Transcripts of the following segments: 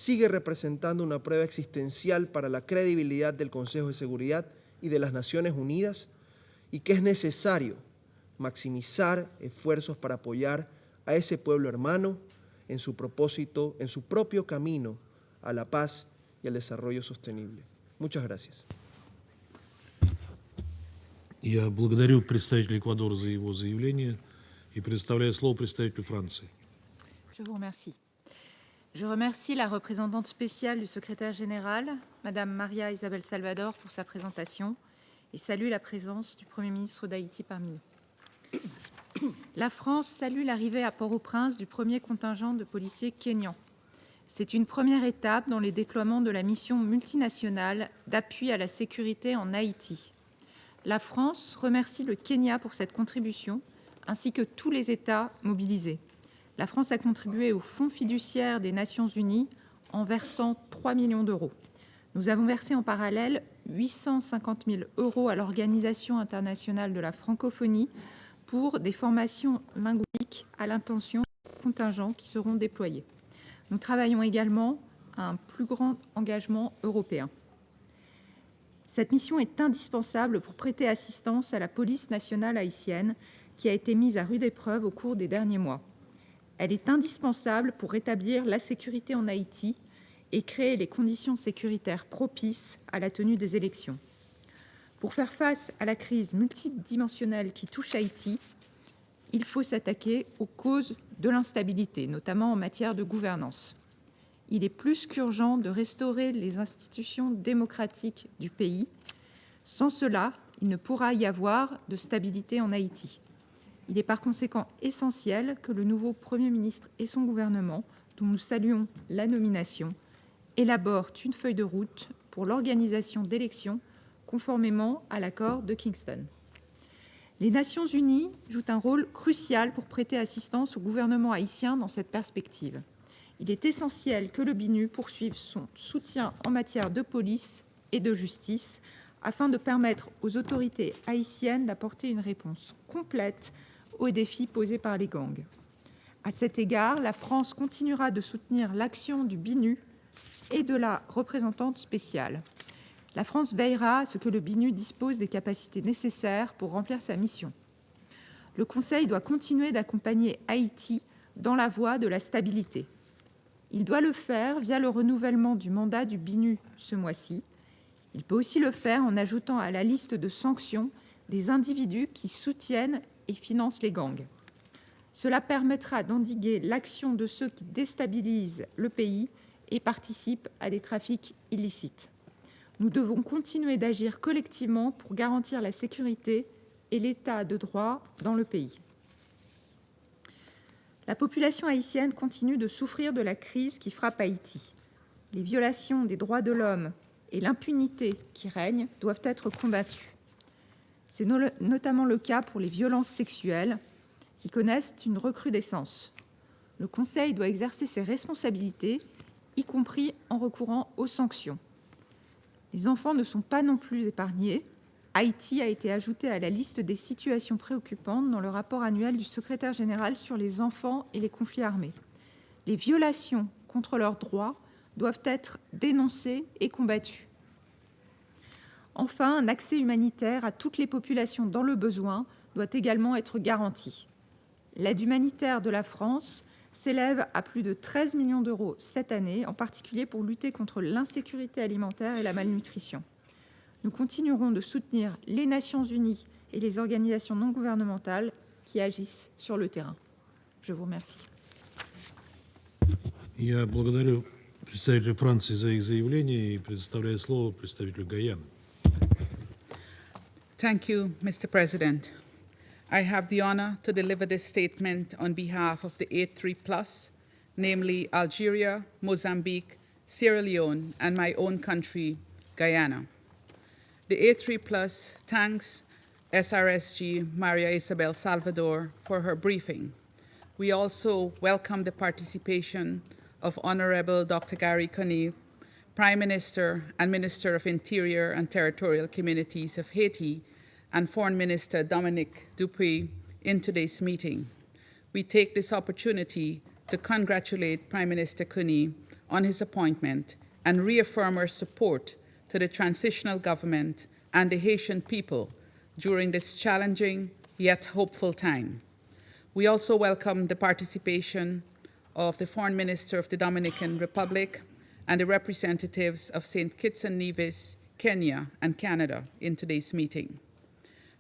sigue representando una prueba existencial para la credibilidad del Consejo de Seguridad y de las Naciones Unidas y que es necesario maximizar esfuerzos para apoyar a ese pueblo hermano en su propósito, en su propio camino a la paz y al desarrollo sostenible. Muchas gracias. Я благодарю представителя Эквадора за его заявление и предоставляю слово представителю Франции. Je vous remercie. Je remercie la représentante spéciale du secrétaire général, Madame Maria Isabel Salvador, pour sa présentation et salue la présence du Premier ministre d'Haïti parmi nous. La France salue l'arrivée à Port-au-Prince du premier contingent de policiers kényans. C'est une première étape dans les déploiements de la mission multinationale d'appui à la sécurité en Haïti. La France remercie le Kenya pour cette contribution, ainsi que tous les États mobilisés. La France a contribué au Fonds fiduciaire des Nations Unies en versant 3 millions d'euros. Nous avons versé en parallèle 850 000 euros à l'Organisation internationale de la francophonie pour des formations linguistiques à l'intention des contingents qui seront déployés. Nous travaillons également à un plus grand engagement européen. Cette mission est indispensable pour prêter assistance à la police nationale haïtienne qui a été mise à rude épreuve au cours des derniers mois. Elle est indispensable pour rétablir la sécurité en Haïti et créer les conditions sécuritaires propices à la tenue des élections. Pour faire face à la crise multidimensionnelle qui touche Haïti, il faut s'attaquer aux causes de l'instabilité, notamment en matière de gouvernance. Il est plus qu'urgent de restaurer les institutions démocratiques du pays. Sans cela, il ne pourra y avoir de stabilité en Haïti. Il est par conséquent essentiel que le nouveau Premier ministre et son gouvernement, dont nous saluons la nomination, élaborent une feuille de route pour l'organisation d'élections conformément à l'accord de Kingston. Les Nations Unies jouent un rôle crucial pour prêter assistance au gouvernement haïtien dans cette perspective. Il est essentiel que le BINU poursuive son soutien en matière de police et de justice afin de permettre aux autorités haïtiennes d'apporter une réponse complète aux défis posés par les gangs. À cet égard, la France continuera de soutenir l'action du BINU et de la représentante spéciale. La France veillera à ce que le BINU dispose des capacités nécessaires pour remplir sa mission. Le Conseil doit continuer d'accompagner Haïti dans la voie de la stabilité. Il doit le faire via le renouvellement du mandat du BINU ce mois-ci. Il peut aussi le faire en ajoutant à la liste de sanctions des individus qui soutiennent et financent les gangs. Cela permettra d'endiguer l'action de ceux qui déstabilisent le pays et participent à des trafics illicites. Nous devons continuer d'agir collectivement pour garantir la sécurité et l'état de droit dans le pays. La population haïtienne continue de souffrir de la crise qui frappe Haïti. Les violations des droits de l'homme et l'impunité qui règne doivent être combattues. C'est notamment le cas pour les violences sexuelles qui connaissent une recrudescence. Le Conseil doit exercer ses responsabilités, y compris en recourant aux sanctions. Les enfants ne sont pas non plus épargnés. Haïti a été ajouté à la liste des situations préoccupantes dans le rapport annuel du secrétaire général sur les enfants et les conflits armés. Les violations contre leurs droits doivent être dénoncées et combattues. Enfin, un accès humanitaire à toutes les populations dans le besoin doit également être garanti. L'aide humanitaire de la France s'élève à plus de 13 millions d'euros cette année, en particulier pour lutter contre l'insécurité alimentaire et la malnutrition. Nous continuerons de soutenir les Nations Unies et les organisations non gouvernementales qui agissent sur le terrain. Je vous remercie. Я благодарю представителя Франции за их заявление и предоставляю слово представителю Гаяны. Thank you, Mr. President. I have the honor to deliver this statement on behalf of the A3+, namely Algeria, Mozambique, Sierra Leone, and my own country, Guyana. The A3+ thanks SRSG Maria Isabel Salvador for her briefing. We also welcome the participation of Honorable Dr. Garry, Prime Minister and Minister of Interior and Territorial Communities of Haiti, and Foreign Minister Dominique Dupuy in today's meeting. We take this opportunity to congratulate Prime Minister Conille on his appointment and reaffirm our support to the transitional government and the Haitian people during this challenging yet hopeful time. We also welcome the participation of the Foreign Minister of the Dominican Republic and the representatives of St. Kitts and Nevis, Kenya, and Canada in today's meeting.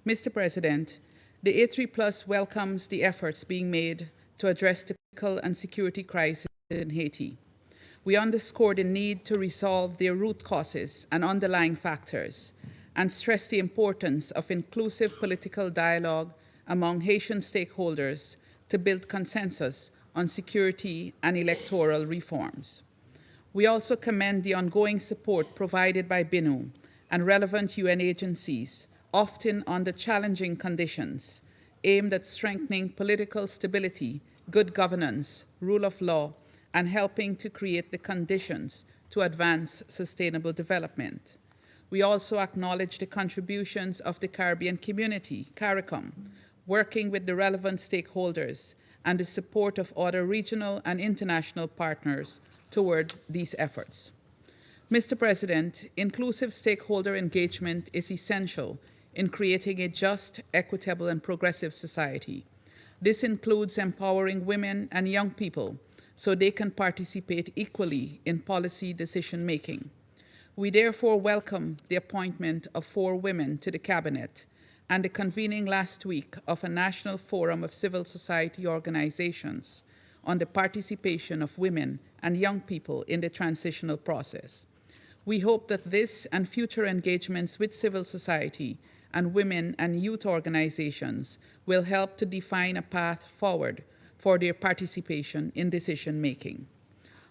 Mr. President, the A3+ welcomes the efforts being made to address the political and security crisis in Haiti. We underscore the need to resolve their root causes and underlying factors, and stress the importance of inclusive political dialogue among Haitian stakeholders to build consensus on security and electoral reforms. We also commend the ongoing support provided by BINU and relevant UN agencies, often under challenging conditions, aimed at strengthening political stability, good governance, rule of law, and helping to create the conditions to advance sustainable development. We also acknowledge the contributions of the Caribbean community, CARICOM, working with the relevant stakeholders, and the support of other regional and international partners toward these efforts. Mr. President, inclusive stakeholder engagement is essential in creating a just, equitable, and progressive society. This includes empowering women and young people so they can participate equally in policy decision-making. We therefore welcome the appointment of 4 women to the Cabinet and the convening last week of a national forum of civil society organizations on the participation of women and young people in the transitional process. We hope that this and future engagements with civil society and women and youth organizations will help to define a path forward for their participation in decision-making.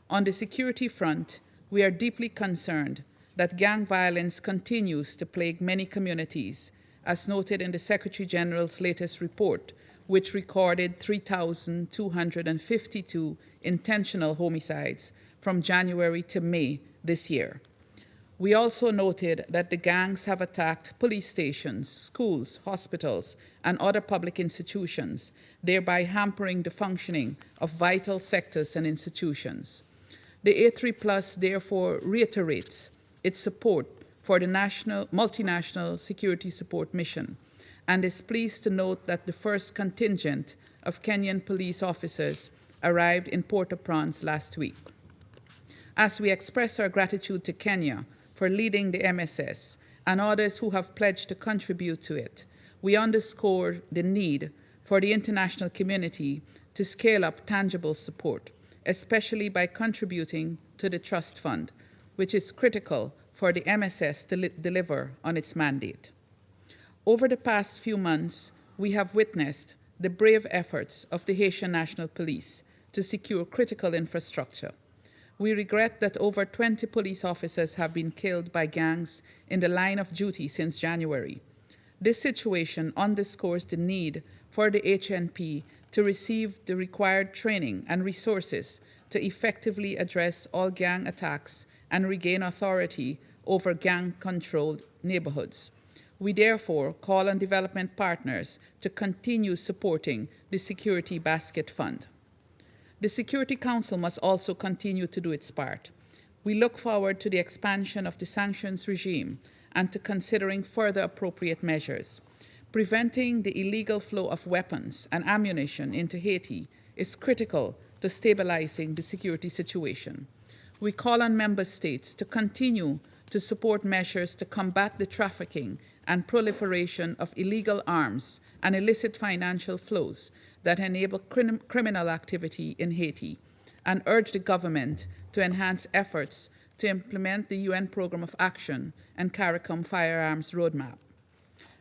On the security front, we are deeply concerned that gang violence continues to plague many communities, as noted in the Secretary General's latest report, which recorded 3,252 intentional homicides from January to May this year. We also noted that the gangs have attacked police stations, schools, hospitals, and other public institutions, thereby hampering the functioning of vital sectors and institutions. The A3+ therefore reiterates its support for the multinational security support mission, and is pleased to note that the first contingent of Kenyan police officers arrived in Port-au-Prince last week. As we express our gratitude to Kenya for leading the MSS and others who have pledged to contribute to it, we underscore the need for the international community to scale up tangible support, especially by contributing to the Trust Fund, which is critical for the MSS to deliver on its mandate. Over the past few months, we have witnessed the brave efforts of the Haitian National Police to secure critical infrastructure. We regret that over 20 police officers have been killed by gangs in the line of duty since January. This situation underscores the need for the HNP to receive the required training and resources to effectively address all gang attacks and regain authority over gang-controlled neighborhoods. We therefore call on development partners to continue supporting the Security Basket Fund. The Security Council must also continue to do its part. We look forward to the expansion of the sanctions regime and to considering further appropriate measures. Preventing the illegal flow of weapons and ammunition into Haiti is critical to stabilizing the security situation. We call on member states to continue to support measures to combat the trafficking and proliferation of illegal arms and illicit financial flows that enable criminal activity in Haiti, and urge the government to enhance efforts to implement the UN Programme of Action and CARICOM Firearms Roadmap.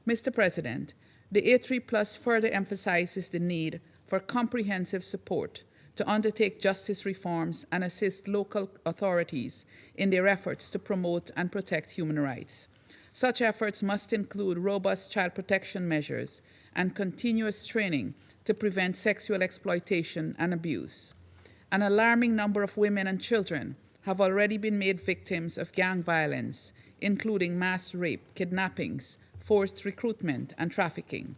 Mr. President, the A3+ further emphasizes the need for comprehensive support to undertake justice reforms and assist local authorities in their efforts to promote and protect human rights. Such efforts must include robust child protection measures and continuous training to prevent sexual exploitation and abuse. An alarming number of women and children have already been made victims of gang violence, including mass rape, kidnappings, forced recruitment, and trafficking.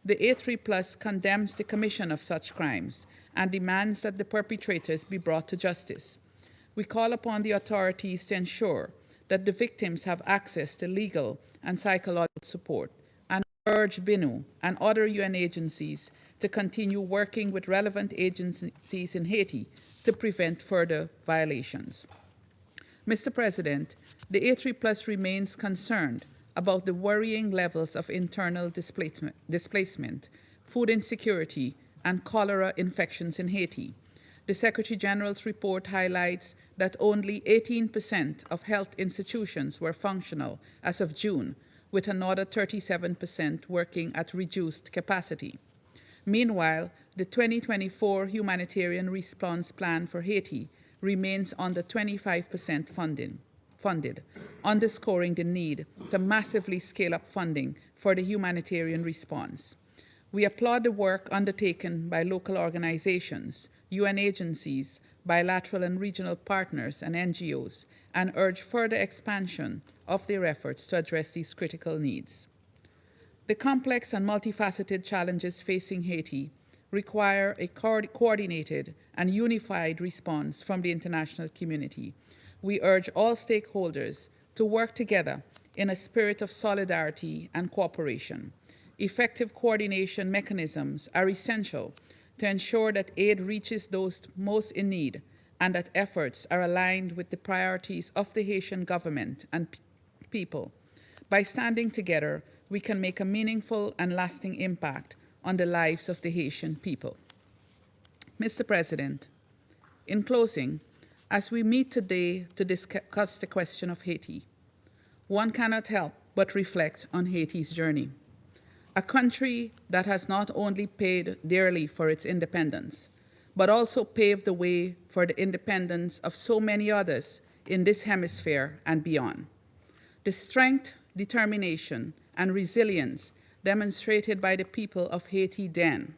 The A3+ condemns the commission of such crimes and demands that the perpetrators be brought to justice. We call upon the authorities to ensure that the victims have access to legal and psychological support, and urge BINU and other UN agencies to continue working with relevant agencies in Haiti to prevent further violations. Mr. President, the A3+ remains concerned about the worrying levels of internal displacement, food insecurity, and cholera infections in Haiti. The Secretary General's report highlights that only 18% of health institutions were functional as of June, with another 37% working at reduced capacity. Meanwhile, the 2024 Humanitarian Response Plan for Haiti remains under 25% funded, underscoring the need to massively scale up funding for the humanitarian response. We applaud the work undertaken by local organizations, UN agencies, bilateral and regional partners, and NGOs, and urge further expansion of their efforts to address these critical needs. The complex and multifaceted challenges facing Haiti require a coordinated and unified response from the international community. We urge all stakeholders to work together in a spirit of solidarity and cooperation. Effective coordination mechanisms are essential to ensure that aid reaches those most in need and that efforts are aligned with the priorities of the Haitian government and people. By standing together, we can make a meaningful and lasting impact on the lives of the Haitian people. Mr. President, in closing, as we meet today to discuss the question of Haiti, one cannot help but reflect on Haiti's journey. A country that has not only paid dearly for its independence, but also paved the way for the independence of so many others in this hemisphere and beyond. The strength, determination, and resilience demonstrated by the people of Haiti then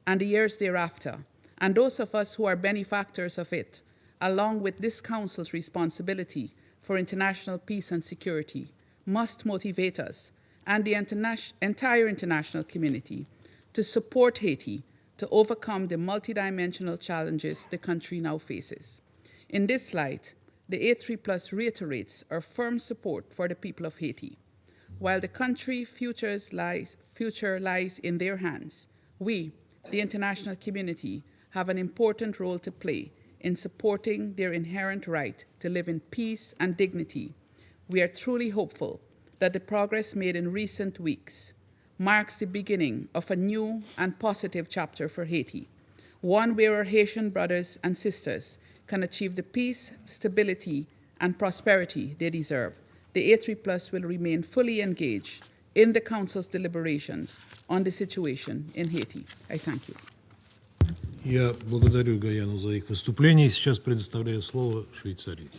and the years thereafter, and those of us who are benefactors of it, along with this Council's responsibility for international peace and security, must motivate us and the entire international community to support Haiti to overcome the multidimensional challenges the country now faces. In this light, the A3+ reiterates our firm support for the people of Haiti. While the country's future lies in their hands, we, the international community, have an important role to play in supporting their inherent right to live in peace and dignity. We are truly hopeful that the progress made in recent weeks marks the beginning of a new and positive chapter for Haiti, one where our Haitian brothers and sisters can achieve the peace, stability, and prosperity they deserve. The A3+ will remain fully engaged in the Council's deliberations on the situation in Haiti. I thank you. Я благодарю Гаяну за их выступление. Сейчас предоставляю слово Швейцарии.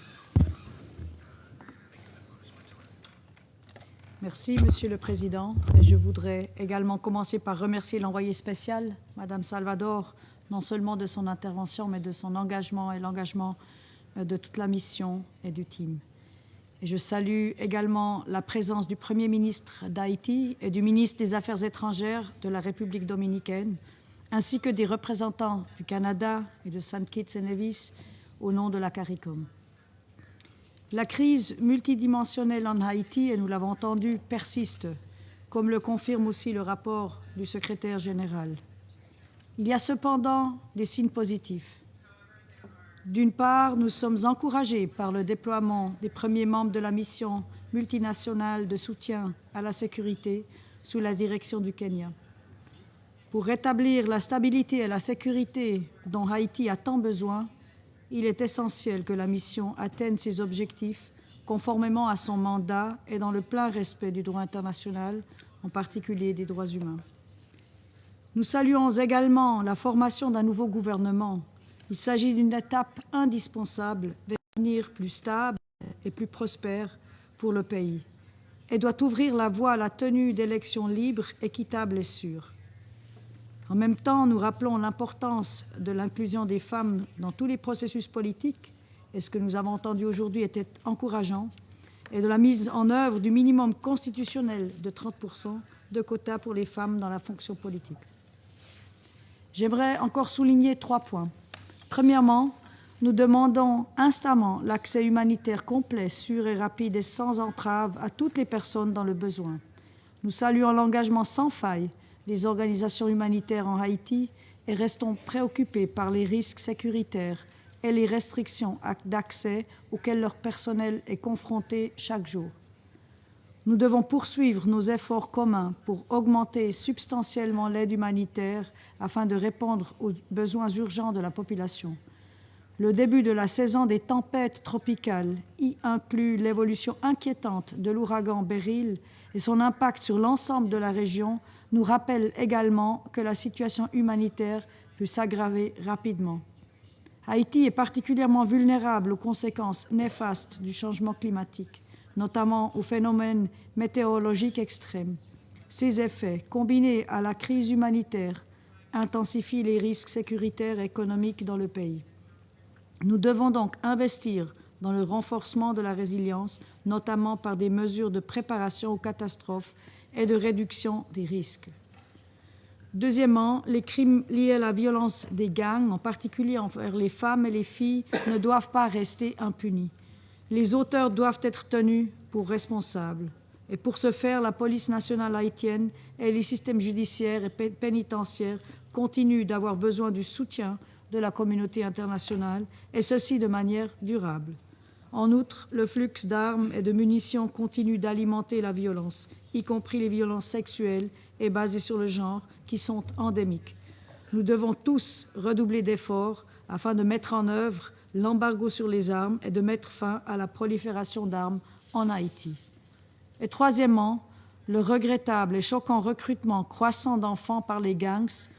Merci, Monsieur le Président. Et je voudrais également commencer par remercier l'envoyée spéciale, Madame Salvador, non seulement de son intervention, mais de son engagement et l'engagement de toute la mission et du team. Et je salue également la présence du Premier ministre d'Haïti et du ministre des Affaires étrangères de la République dominicaine, ainsi que des représentants du Canada et de Saint Kitts et Nevis au nom de la CARICOM. La crise multidimensionnelle en Haïti, et nous l'avons entendu, persiste, comme le confirme aussi le rapport du secrétaire général. Il y a cependant des signes positifs. D'une part, nous sommes encouragés par le déploiement des premiers membres de la mission multinationale de soutien à la sécurité sous la direction du Kenya. Pour rétablir la stabilité et la sécurité dont Haïti a tant besoin, il est essentiel que la mission atteigne ses objectifs conformément à son mandat et dans le plein respect du droit international, en particulier des droits humains. Nous saluons également la formation d'un nouveau gouvernement. Il s'agit d'une étape indispensable vers un avenir plus stable et plus prospère pour le pays et doit ouvrir la voie à la tenue d'élections libres, équitables et sûres. En même temps, nous rappelons l'importance de l'inclusion des femmes dans tous les processus politiques, et ce que nous avons entendu aujourd'hui était encourageant, et de la mise en œuvre du minimum constitutionnel de 30% de quotas pour les femmes dans la fonction politique. J'aimerais encore souligner 3 points. Premièrement, Nous demandons instamment l'accès humanitaire complet, sûr et rapide et sans entrave à toutes les personnes dans le besoin. Nous saluons l'engagement sans faille des organisations humanitaires en Haïti et restons préoccupés par les risques sécuritaires et les restrictions d'accès auxquelles leur personnel est confronté chaque jour. Nous devons poursuivre nos efforts communs pour augmenter substantiellement l'aide humanitaire afin de répondre aux besoins urgents de la population. Le début de la saison des tempêtes tropicales y inclut l'évolution inquiétante de l'ouragan Beryl et son impact sur l'ensemble de la région nous rappelle également que la situation humanitaire peut s'aggraver rapidement. Haïti est particulièrement vulnérable aux conséquences néfastes du changement climatique, notamment aux phénomènes météorologiques extrêmes. Ces effets, combinés à la crise humanitaire, intensifient les risques sécuritaires et économiques dans le pays. Nous devons donc investir dans le renforcement de la résilience, notamment par des mesures de préparation aux catastrophes et de réduction des risques. Deuxièmement, les crimes liés à la violence des gangs, en particulier envers les femmes et les filles, ne doivent pas rester impunis. Les auteurs doivent être tenus pour responsables. Et pour ce faire, la police nationale haïtienne et les systèmes judiciaires et pénitentiaires continuent d'avoir besoin du soutien de la communauté internationale, et ceci de manière durable. En outre, le flux d'armes et de munitions continue d'alimenter la violence, y compris les violences sexuelles et basées sur le genre, qui sont endémiques. Nous devons tous redoubler d'efforts afin de mettre en œuvre l'embargo sur les armes et de mettre fin à la prolifération d'armes en Haïti. Et troisièmement, le regrettable et choquant recrutement croissant d'enfants par les gangs.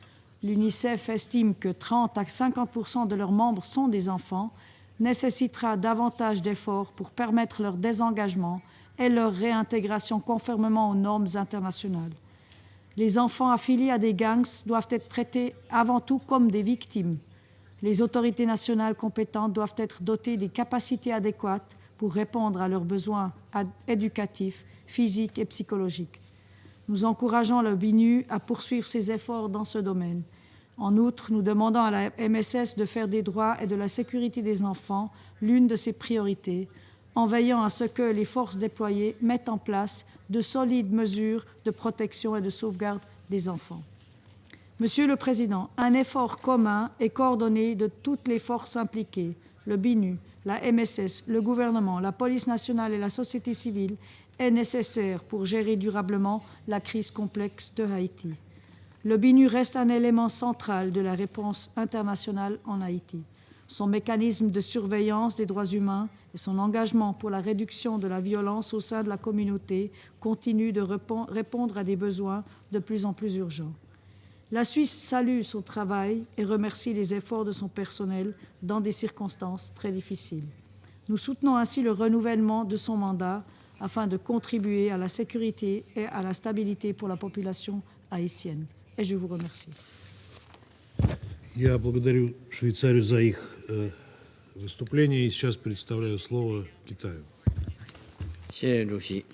L'UNICEF estime que 30 à 50% de leurs membres sont des enfants, nécessitera davantage d'efforts pour permettre leur désengagement et leur réintégration conformément aux normes internationales. Les enfants affiliés à des gangs doivent être traités avant tout comme des victimes. Les autorités nationales compétentes doivent être dotées des capacités adéquates pour répondre à leurs besoins éducatifs, physiques et psychologiques. Nous encourageons le BINU à poursuivre ses efforts dans ce domaine. En outre, nous demandons à la MSS de faire des droits et de la sécurité des enfants l'une de ses priorités, en veillant à ce que les forces déployées mettent en place de solides mesures de protection et de sauvegarde des enfants. Monsieur le Président, un effort commun et coordonné de toutes les forces impliquées, le BINU, la MSS, le gouvernement, la police nationale et la société civile, est nécessaire pour gérer durablement la crise complexe de Haïti. Le BINU reste un élément central de la réponse internationale en Haïti. Son mécanisme de surveillance des droits humains et son engagement pour la réduction de la violence au sein de la communauté continuent de répondre à des besoins de plus en plus urgents. La Suisse salue son travail et remercie les efforts de son personnel dans des circonstances très difficiles. Nous soutenons ainsi le renouvellement de son mandat afin de contribuer à la sécurité et à la stabilité pour la population haïtienne. Et je vous remercie. Я благодарю Швейцарию за их выступление и сейчас предоставляю слово Китаю. 谢谢主席。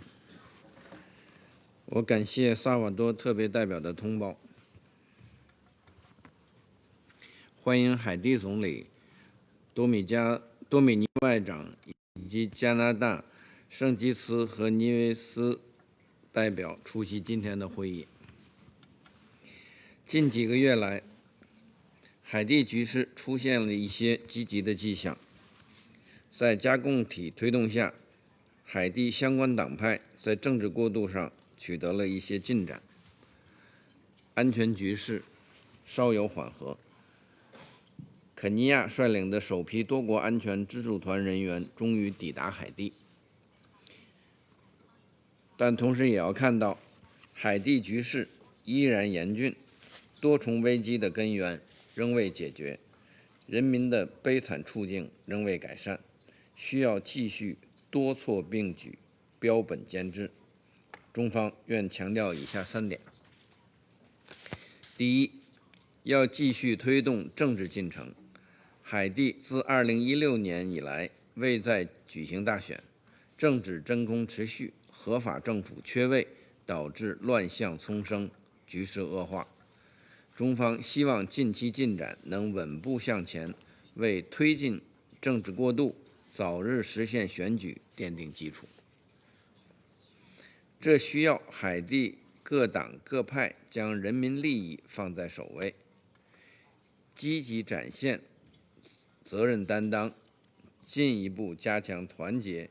我感谢萨瓦多特别代表的通报，欢迎海地总理、多米尼外长以及加拿大圣基茨和尼维斯代表出席今天的会议。近几个月来，海地局势出现了一些积极的迹象。在加共体推动下，海地相关党派在政治过渡上取得了一些进展，安全局势稍有缓和。肯尼亚率领的首批多国安全支柱团人员终于抵达海地，但同时也要看到，海地局势依然严峻，多重危机的根源仍未解决，人民的悲惨处境仍未改善，需要继续多措并举，标本兼治。中方愿强调以下3点：第一，要继续推动政治进程。海地自2016年以来未再举行大选，政治真空持续，合法政府缺位，导致乱象丛生，局势恶化。中方希望近期进展能稳步向前，为推进政治过渡、早日实现选举奠定基础。这需要海地各党各派将人民利益放在首位，积极展现责任担当，进一步加强团结，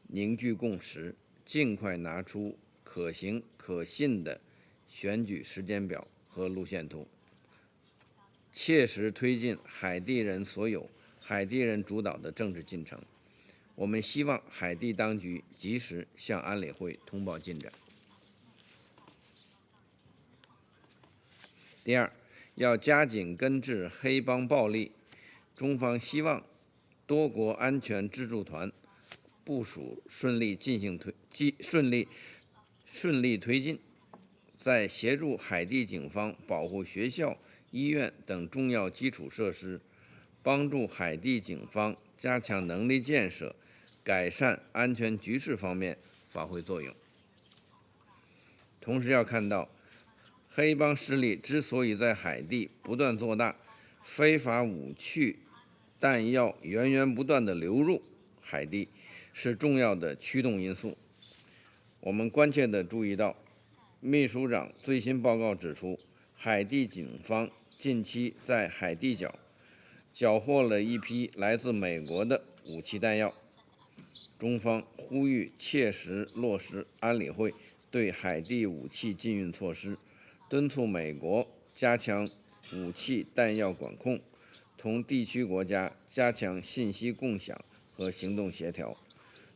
凝聚共识，尽快拿出可行可信的选举时间表和路线图，切实推进海地人所有、海地人主导的政治进程。我们希望海地当局及时向安理会通报进展。第二，要加紧根治黑帮暴力。中方希望多国安全支柱团部署顺利推进，在协助海地警方保护学校、医院等重要基础设施，帮助海地警方加强能力建设、改善安全局势方面发挥作用。同时要看到，黑帮势力之所以在海地不断做大，非法武器、弹药源源不断地流入海地，是重要的驱动因素。我们关切地注意到，秘书长最新报告指出，海地警方近期在海地角缴获了一批来自美国的武器弹药。中方呼吁切实落实安理会对海地武器禁运措施，敦促美国加强武器弹药管控，同地区国家加强信息共享和行动协调，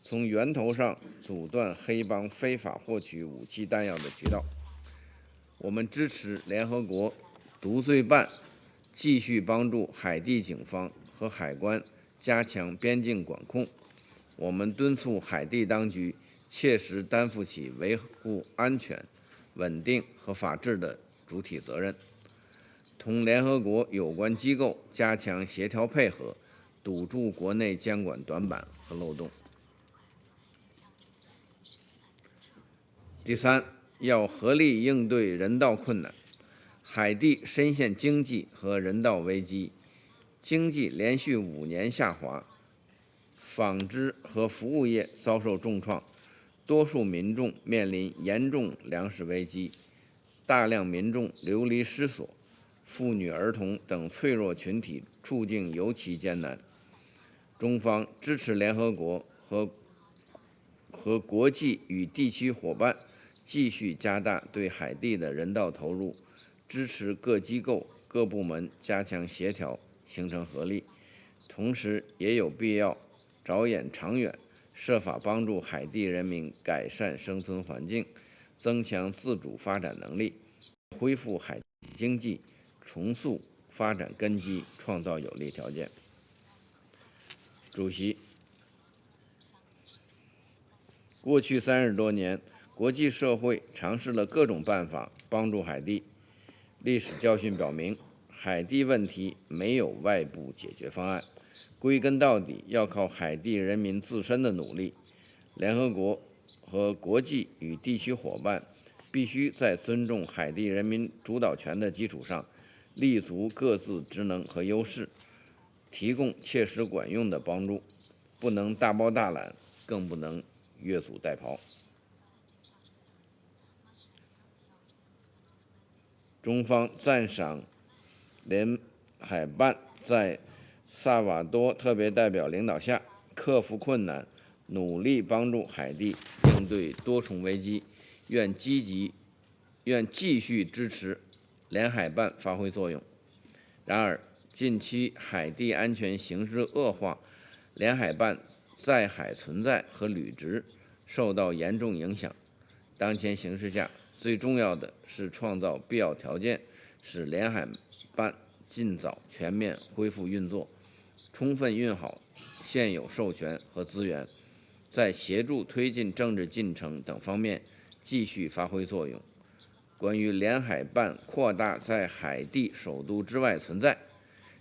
从源头上阻断黑帮非法获取武器弹药的渠道。我们支持联合国毒罪办继续帮助海地警方和海关加强边境管控。我们敦促海地当局切实担负起维护安全、稳定和法治的主体责任，同联合国有关机构加强协调配合，堵住国内监管短板和漏洞。第三，要合力应对人道困难。海地深陷经济和人道危机，经济连续5年下滑，纺织和服务业遭受重创，多数民众面临严重粮食危机，大量民众流离失所，妇女、儿童等脆弱群体处境尤其艰难。中方支持联合国和国际与地区伙伴继续加大对海地的人道投入，支持各机构、各部门加强协调，形成合力。同时，也有必要着眼长远，设法帮助海地人民改善生存环境，增强自主发展能力，恢复海地经济，重塑发展根基，创造有利条件。主席，过去30多年，国际社会尝试了各种办法帮助海地。历史教训表明，海地问题没有外部解决方案，归根到底要靠海地人民自身的努力。联合国和国际与地区伙伴必须在尊重海地人民主导权的基础上，立足各自职能和优势，提供切实管用的帮助，不能大包大揽，更不能越俎代庖。中方赞赏联海办在萨瓦多特别代表领导下克服困难，努力帮助海地应对多重危机，愿继续支持联海办发挥作用。然而，近期海地安全形势恶化，联海办在海存在和履职受到严重影响。当前形势下，最重要的是创造必要条件，使联海办尽早全面恢复运作，充分运好现有授权和资源，在协助推进政治进程等方面继续发挥作用。关于联海办扩大在海地首都之外存在、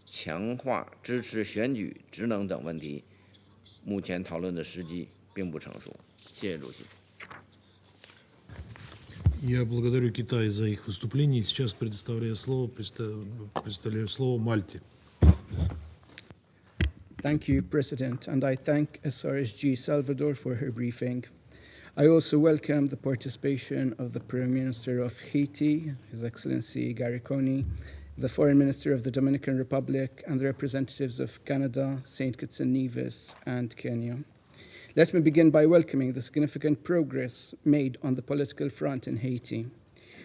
强化支持选举职能等问题，目前讨论的时机并不成熟。谢谢主席。Я благодарю Китай за их выступление. Сейчас предоставляю слово Мальте. Thank you, President, and I thank SRSG Salvador for her briefing. I also welcome the participation of the Prime Minister of Haiti, His Excellency Garry, the Foreign Minister of the Dominican Republic, and the representatives of Canada, St. Kitts and Nevis, and Kenya. Let me begin by welcoming the significant progress made on the political front in Haiti.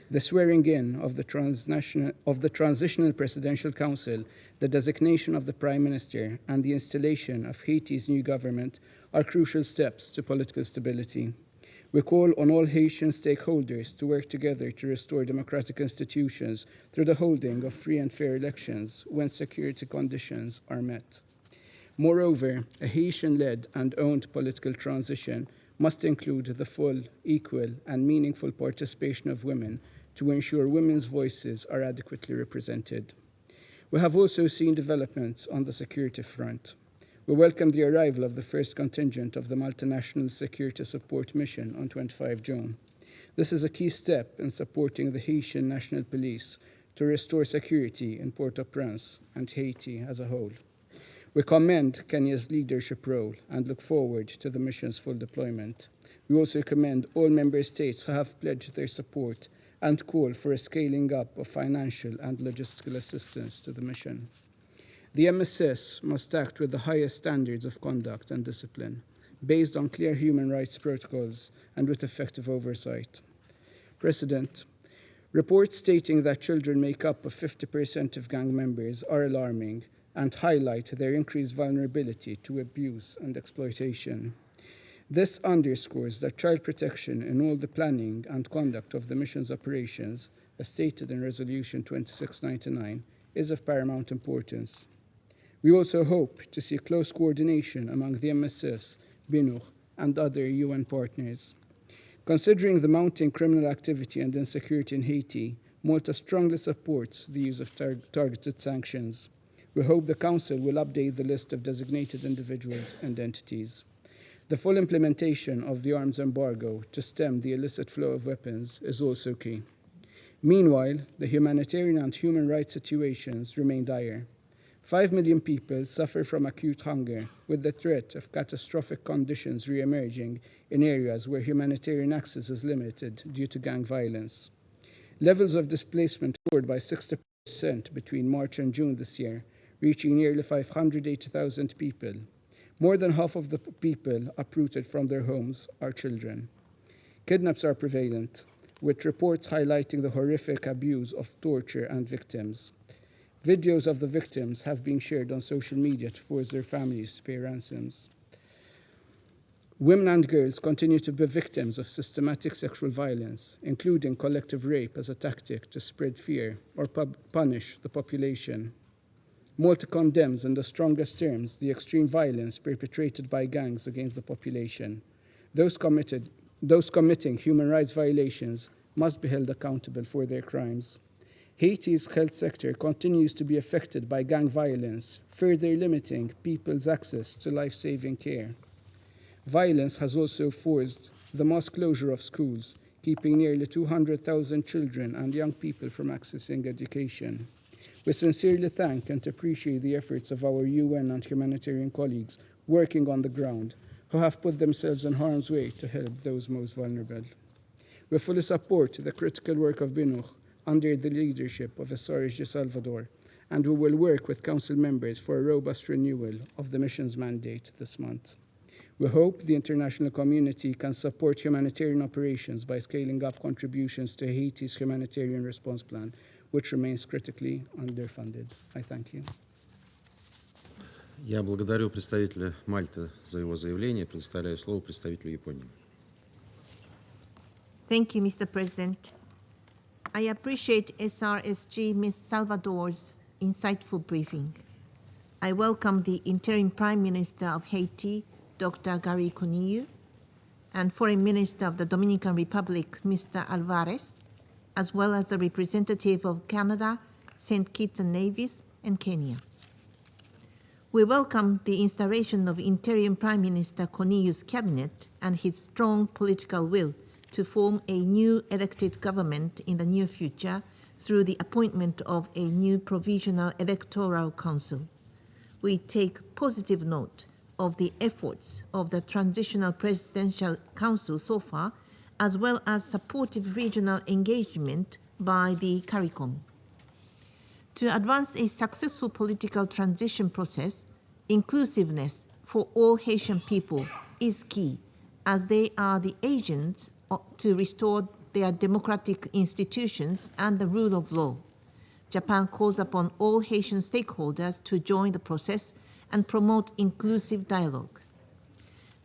The swearing in of the Transitional Presidential Council, the designation of the Prime Minister, and the installation of Haiti's new government are crucial steps to political stability. We call on all Haitian stakeholders to work together to restore democratic institutions through the holding of free and fair elections when security conditions are met. Moreover, a Haitian-led and owned political transition must include the full, equal, and meaningful participation of women to ensure women's voices are adequately represented. We have also seen developments on the security front. We welcome the arrival of the first contingent of the Multinational Security Support Mission on 25 June. This is a key step in supporting the Haitian National Police to restore security in Port-au-Prince and Haiti as a whole. We commend Kenya's leadership role and look forward to the mission's full deployment. We also commend all member states who have pledged their support and call for a scaling up of financial and logistical assistance to the mission. The MSS must act with the highest standards of conduct and discipline, based on clear human rights protocols and with effective oversight. President, reports stating that children make up 50% of gang members are alarming and highlight their increased vulnerability to abuse and exploitation. This underscores that child protection in all the planning and conduct of the mission's operations, as stated in Resolution 2699, is of paramount importance. We also hope to see close coordination among the MSS, BINUR, and other UN partners. Considering the mounting criminal activity and insecurity in Haiti, Malta strongly supports the use of targeted sanctions. We hope the Council will update the list of designated individuals and entities. The full implementation of the arms embargo to stem the illicit flow of weapons is also key. Meanwhile, the humanitarian and human rights situations remain dire. 5 million people suffer from acute hunger, with the threat of catastrophic conditions re-emerging in areas where humanitarian access is limited due to gang violence. Levels of displacement soared by 60% between March and June this year, reaching nearly 580,000 people. More than half of the people uprooted from their homes are children. Kidnaps are prevalent, with reports highlighting the horrific abuse of torture and victims. Videos of the victims have been shared on social media to force their families to pay ransoms. Women and girls continue to be victims of systematic sexual violence, including collective rape as a tactic to spread fear or punish the population. Malta condemns in the strongest terms the extreme violence perpetrated by gangs against the population. Those committing human rights violations must be held accountable for their crimes. Haiti's health sector continues to be affected by gang violence, further limiting people's access to life-saving care. Violence has also forced the mass closure of schools, keeping nearly 200,000 children and young people from accessing education. We sincerely thank and appreciate the efforts of our UN and humanitarian colleagues working on the ground, who have put themselves in harm's way to help those most vulnerable. We fully support the critical work of BINUR under the leadership of SRSG Salvador, and we will work with Council members for a robust renewal of the mission's mandate this month. We hope the international community can support humanitarian operations by scaling up contributions to Haiti's humanitarian response plan, which remains critically underfunded. I thank you. Я благодарю представителя Мальты за его заявление. Предоставляю слово представителю Японии. Thank you, Mr. President. I appreciate SRSG Ms. Salvador's insightful briefing. I welcome the Interim Prime Minister of Haiti, Dr. Garry, and Foreign Minister of the Dominican Republic, Mr. Alvarez, as well as the representative of Canada, St. Kitts and Nevis, and Kenya. We welcome the installation of Interim Prime Minister Conille's cabinet and his strong political will to form a new elected government in the near future through the appointment of a new provisional electoral council. we take positive note of the efforts of the Transitional Presidential Council so far, as well as supportive regional engagement by the CARICOM. To advance a successful political transition process, inclusiveness for all Haitian people is key, as they are the agents to restore their democratic institutions and the rule of law. Japan calls upon all Haitian stakeholders to join the process and promote inclusive dialogue.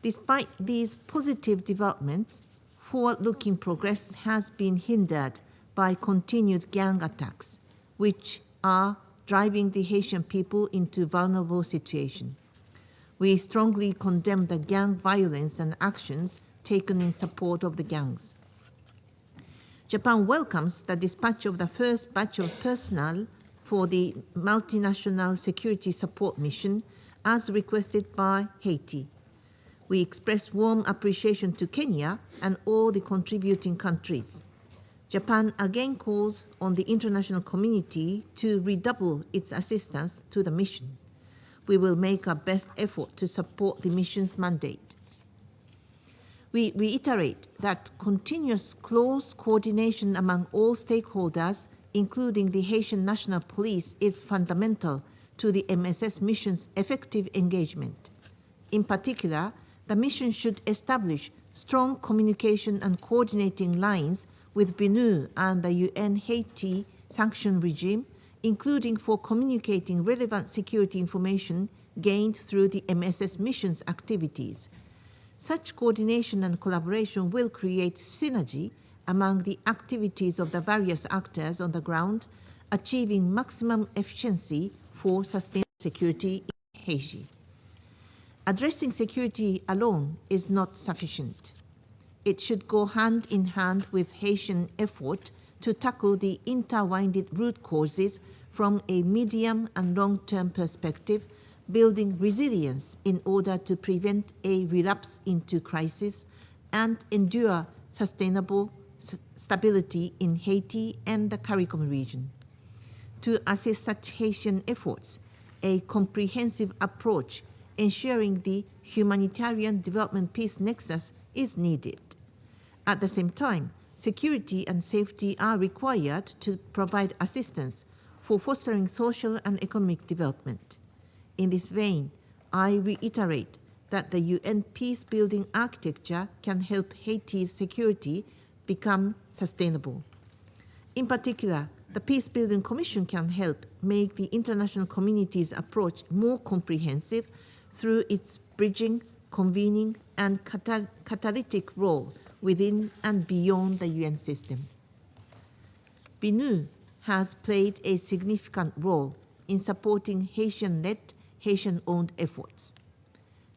Despite these positive developments, forward-looking progress has been hindered by continued gang attacks, which are driving the Haitian people into vulnerable situation. We strongly condemn the gang violence and actions taken in support of the gangs. Japan welcomes the dispatch of the first batch of personnel for the multinational security support mission as requested by Haiti. We express warm appreciation to Kenya and all the contributing countries. Japan again calls on the international community to redouble its assistance to the mission. We will make our best effort to support the mission's mandate. We reiterate that continuous close coordination among all stakeholders, including the Haitian National Police, is fundamental to the MSS mission's effective engagement. In particular, the mission should establish strong communication and coordinating lines with BNU and the UN Haiti sanction regime, including for communicating relevant security information gained through the MSS mission's activities. Such coordination and collaboration will create synergy among the activities of the various actors on the ground, achieving maximum efficiency for sustained security in Haiti. Addressing security alone is not sufficient. It should go hand in hand with Haitian effort to tackle the intertwined root causes from a medium and long-term perspective, building resilience in order to prevent a relapse into crisis and endure sustainable stability in Haiti and the CARICOM region. To assist such Haitian efforts, a comprehensive approach ensuring the humanitarian development peace nexus is needed. At the same time, security and safety are required to provide assistance for fostering social and economic development. In this vein, I reiterate that the UN peace-building architecture can help Haiti's security become sustainable. In particular, the Peace-Building Commission can help make the international community's approach more comprehensive through its bridging, convening, and catalytic role within and beyond the UN system. BNU has played a significant role in supporting Haitian-led, Haitian-owned efforts.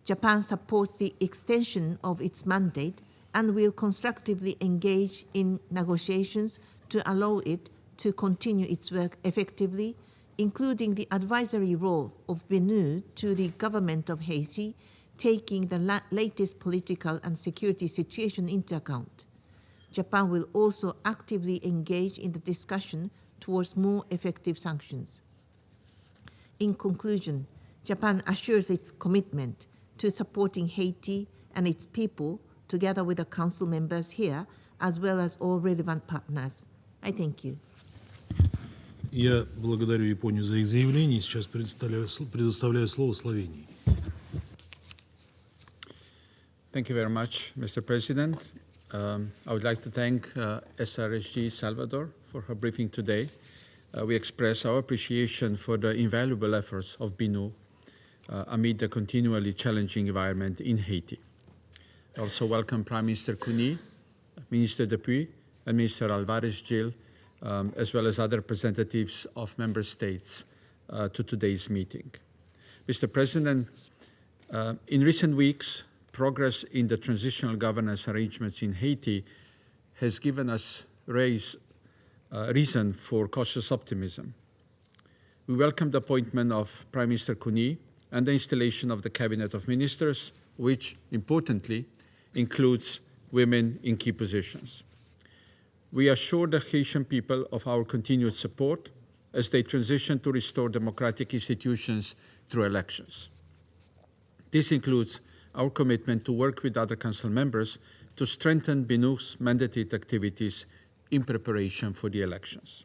Japan supports the extension of its mandate and will constructively engage in negotiations to allow it to continue its work effectively, including the advisory role of BNU to the government of Haiti, taking the latest political and security situation into account. Japan will also actively engage in the discussion towards more effective sanctions. In conclusion, Japan assures its commitment to supporting Haiti and its people together with the Council members here, as well as all relevant partners. I thank you. Я благодарю Японию за их заявление. Сейчас предоставляю слово Словении. Thank you very much, Mr. President. I would like to thank SRSG Salvador for her briefing today. We express our appreciation for the invaluable efforts of BNU amid the continually challenging environment in Haiti. I also welcome Prime Minister Conille, Minister Dupuy, and Minister Alvarez-Gil, as well as other representatives of member states to today's meeting. Mr. President, in recent weeks, progress in the transitional governance arrangements in Haiti has given us reason for cautious optimism. We welcome the appointment of Prime Minister Conille and the installation of the Cabinet of Ministers, which, importantly, includes women in key positions. We assure the Haitian people of our continued support as they transition to restore democratic institutions through elections. This includes our commitment to work with other Council members to strengthen BNU's mandated activities in preparation for the elections.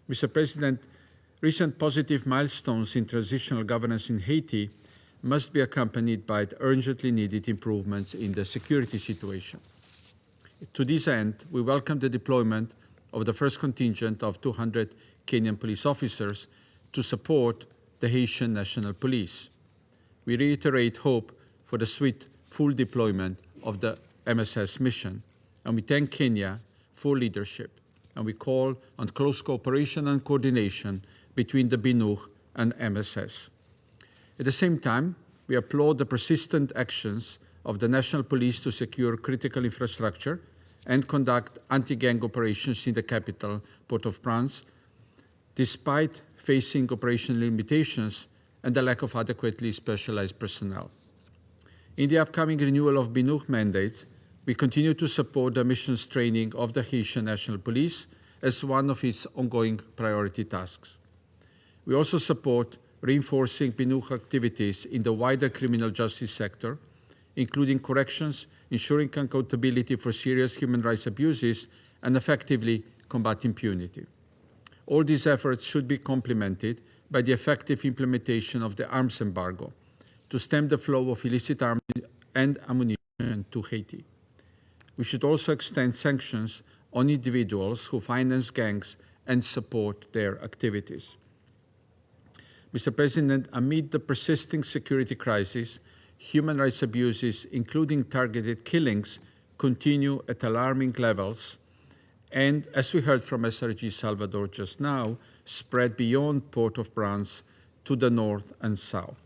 Mr. President, recent positive milestones in transitional governance in Haiti must be accompanied by the urgently needed improvements in the security situation. To this end, we welcome the deployment of the first contingent of 200 Kenyan police officers to support the Haitian National Police. We reiterate hope for the swift full deployment of the MSS mission, and we thank Kenya for leadership, and we call on close cooperation and coordination between the BNUH and MSS. At the same time, we applaud the persistent actions of the National Police to secure critical infrastructure and conduct anti-gang operations in the capital, Port-au-Prince, despite facing operational limitations and the lack of adequately specialized personnel. In the upcoming renewal of BNUH mandates, we continue to support the mission's training of the Haitian National Police as one of its ongoing priority tasks. We also support reinforcing BNUH activities in the wider criminal justice sector, including corrections, ensuring accountability for serious human rights abuses, and effectively combat impunity. All these efforts should be complemented by the effective implementation of the arms embargo to stem the flow of illicit arms and ammunition to Haiti. We should also extend sanctions on individuals who finance gangs and support their activities. Mr. President, amid the persisting security crisis, human rights abuses, including targeted killings, continue at alarming levels and, as we heard from SRG Salvador just now, spread beyond Port-au-Prince to the north and south.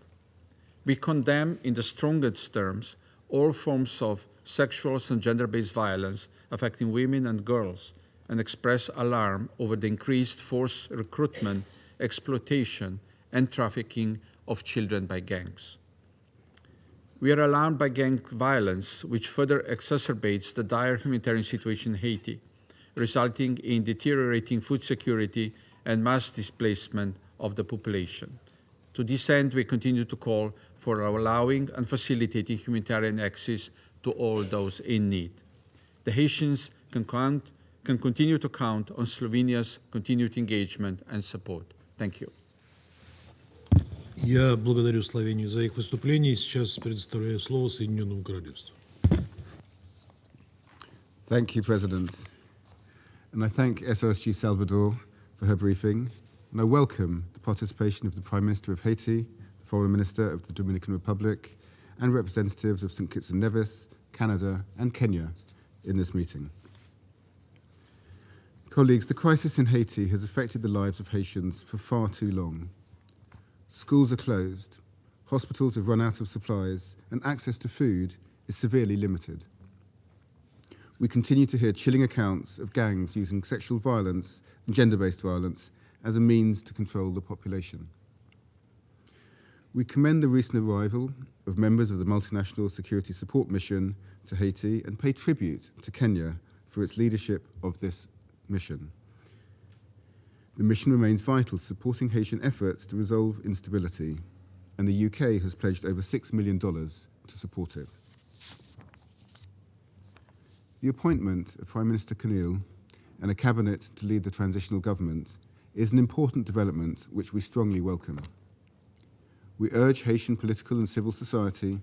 We condemn in the strongest terms all forms of sexual and gender-based violence affecting women and girls and express alarm over the increased forced recruitment, exploitation, and trafficking of children by gangs. We are alarmed by gang violence, which further exacerbates the dire humanitarian situation in Haiti, resulting in deteriorating food security and mass displacement of the population. To this end, we continue to call for allowing and facilitating humanitarian access to all those in need. The Haitians can continue to count on Slovenia's continued engagement and support. Thank you. Я благодарю Словению за их выступление. Сейчас предоставляю слово Соединенному Королевству. Thank you, President. And I thank SRSG Salvador for her briefing, and I welcome the participation of the Prime Minister of Haiti, the Foreign Minister of the Dominican Republic, and representatives of St. Kitts and Nevis, Canada, and Kenya in this meeting. Colleagues, the crisis in Haiti has affected the lives of Haitians for far too long. Schools are closed, hospitals have run out of supplies, and access to food is severely limited. We continue to hear chilling accounts of gangs using sexual violence and gender-based violence as a means to control the population. We commend the recent arrival of members of the Multinational Security Support Mission to Haiti and pay tribute to Kenya for its leadership of this mission. The mission remains vital, supporting Haitian efforts to resolve instability, and the UK has pledged over $6 million to support it. The appointment of Prime Minister Conille and a cabinet to lead the transitional government is an important development which we strongly welcome. We urge Haitian political and civil society,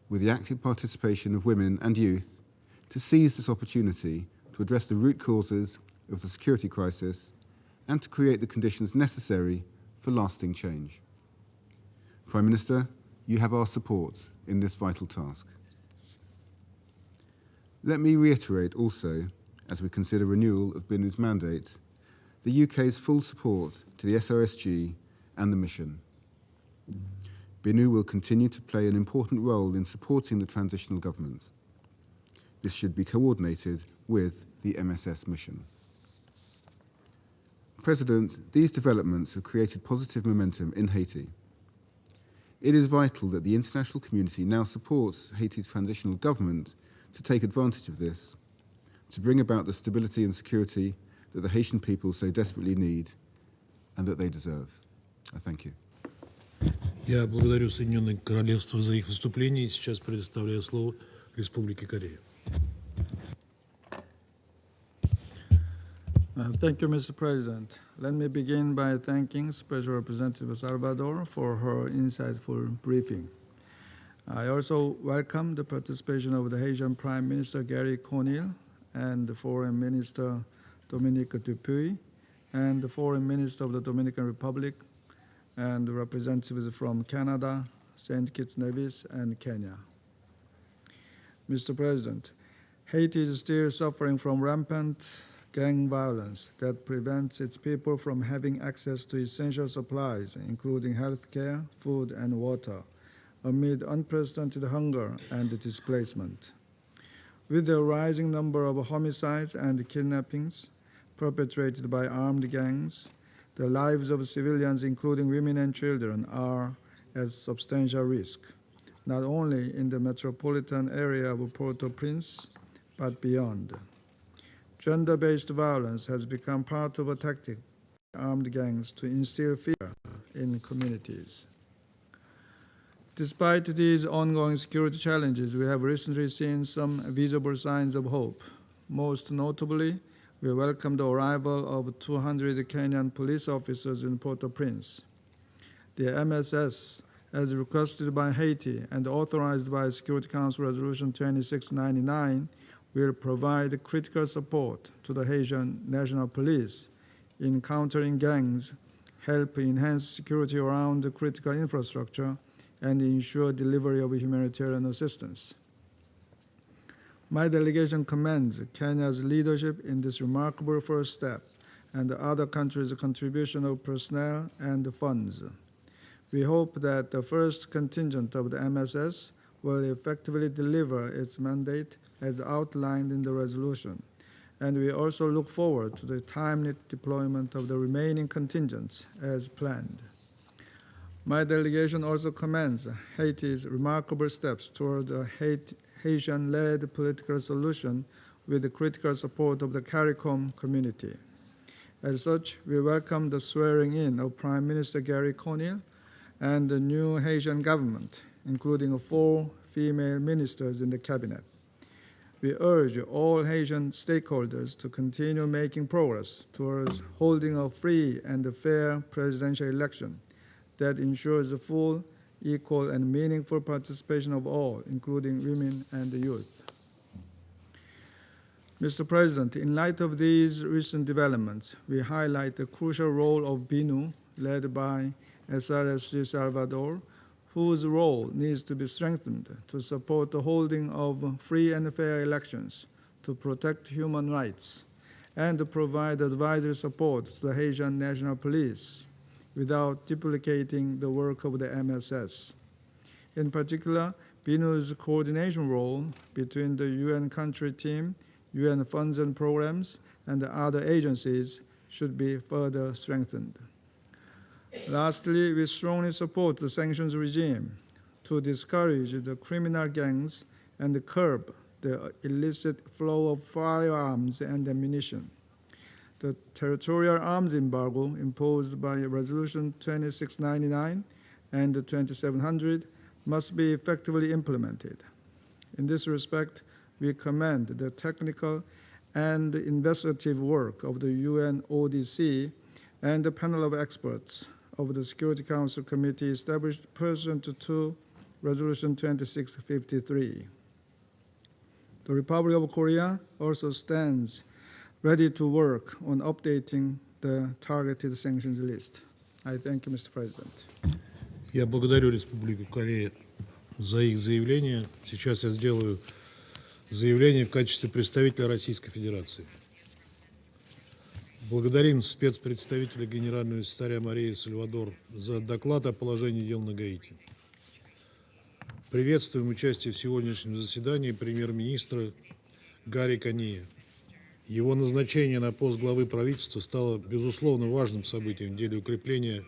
with the active participation of women and youth, to seize this opportunity to address the root causes of the security crisis and to create the conditions necessary for lasting change. Prime Minister, you have our support in this vital task. Let me reiterate also, as we consider renewal of BNU's mandate, the UK's full support to the SRSG and the mission. BNU will continue to play an important role in supporting the transitional government. This should be coordinated with the MSS mission. President, these developments have created positive momentum in Haiti. It is vital that the international community now supports Haiti's transitional government to take advantage of this, to bring about the stability and security that the Haitian people so desperately need and that they deserve. I thank you. Я благодарю Соединенное Королевство за их выступление и сейчас предоставляю слово Республике Корея. Thank you, Mr. President. Let me begin by thanking Special Representative Salvador for her insightful briefing. I also welcome the participation of the Haitian Prime Minister Garry Conille and the Foreign Minister Dominique Dupuy and the Foreign Minister of the Dominican Republic and the representatives from Canada, St. Kitts Nevis, and Kenya. Mr. President, Haiti is still suffering from rampant gang violence that prevents its people from having access to essential supplies, including health care, food, and water, amid unprecedented hunger and displacement. With the rising number of homicides and kidnappings perpetrated by armed gangs, the lives of civilians, including women and children, are at substantial risk, not only in the metropolitan area of Port-au-Prince, but beyond. Gender-based violence has become part of a tactic by armed gangs to instill fear in communities. Despite these ongoing security challenges, we have recently seen some visible signs of hope. Most notably, we welcome the arrival of 200 Kenyan police officers in Port-au-Prince. The MSS, as requested by Haiti and authorized by Security Council Resolution 2699, will provide critical support to the Haitian National Police in countering gangs, help enhance security around the critical infrastructure, and ensure delivery of humanitarian assistance. My delegation commends Kenya's leadership in this remarkable first step and the other countries' contribution of personnel and funds. We hope that the first contingent of the MSS will effectively deliver its mandate as outlined in the resolution, and we also look forward to the timely deployment of the remaining contingents as planned. My delegation also commends Haiti's remarkable steps toward a Haitian-led political solution with the critical support of the CARICOM community. As such, we welcome the swearing-in of Prime Minister Garry Conille and the new Haitian government, including 4 female ministers in the cabinet. We urge all Haitian stakeholders to continue making progress towards holding a free and fair presidential election that ensures the full, equal, and meaningful participation of all, including women and the youth. Mr. President, in light of these recent developments, we highlight the crucial role of BINU, led by SRSG Salvador, whose role needs to be strengthened to support the holding of free and fair elections, to protect human rights, and to provide advisory support to the Haitian National Police without duplicating the work of the MSS. In particular, BINU's coordination role between the UN country team, UN funds and programs, and the other agencies should be further strengthened. Lastly, we strongly support the sanctions regime to discourage the criminal gangs and curb the illicit flow of firearms and ammunition. The territorial arms embargo imposed by Resolution 2699 and 2700 must be effectively implemented. In this respect, we commend the technical and investigative work of the UN ODC and the panel of experts of the Security Council Committee established pursuant to Resolution 2653. The Republic of Korea also stands ready to work on updating the targeted sanctions list. I thank you, Mr. President. Я благодарю Республику Корея за их заявление. Сейчас я сделаю заявление в качестве представителя Российской Федерации. Благодарим спецпредставителя генерального секретаря Марии Сальвадор за доклад о положении дел на Гаити. Приветствуем участие в сегодняшнем заседании премьер-министра Гарри Конille. Его назначение на пост главы правительства стало, безусловно, важным событием в деле укрепления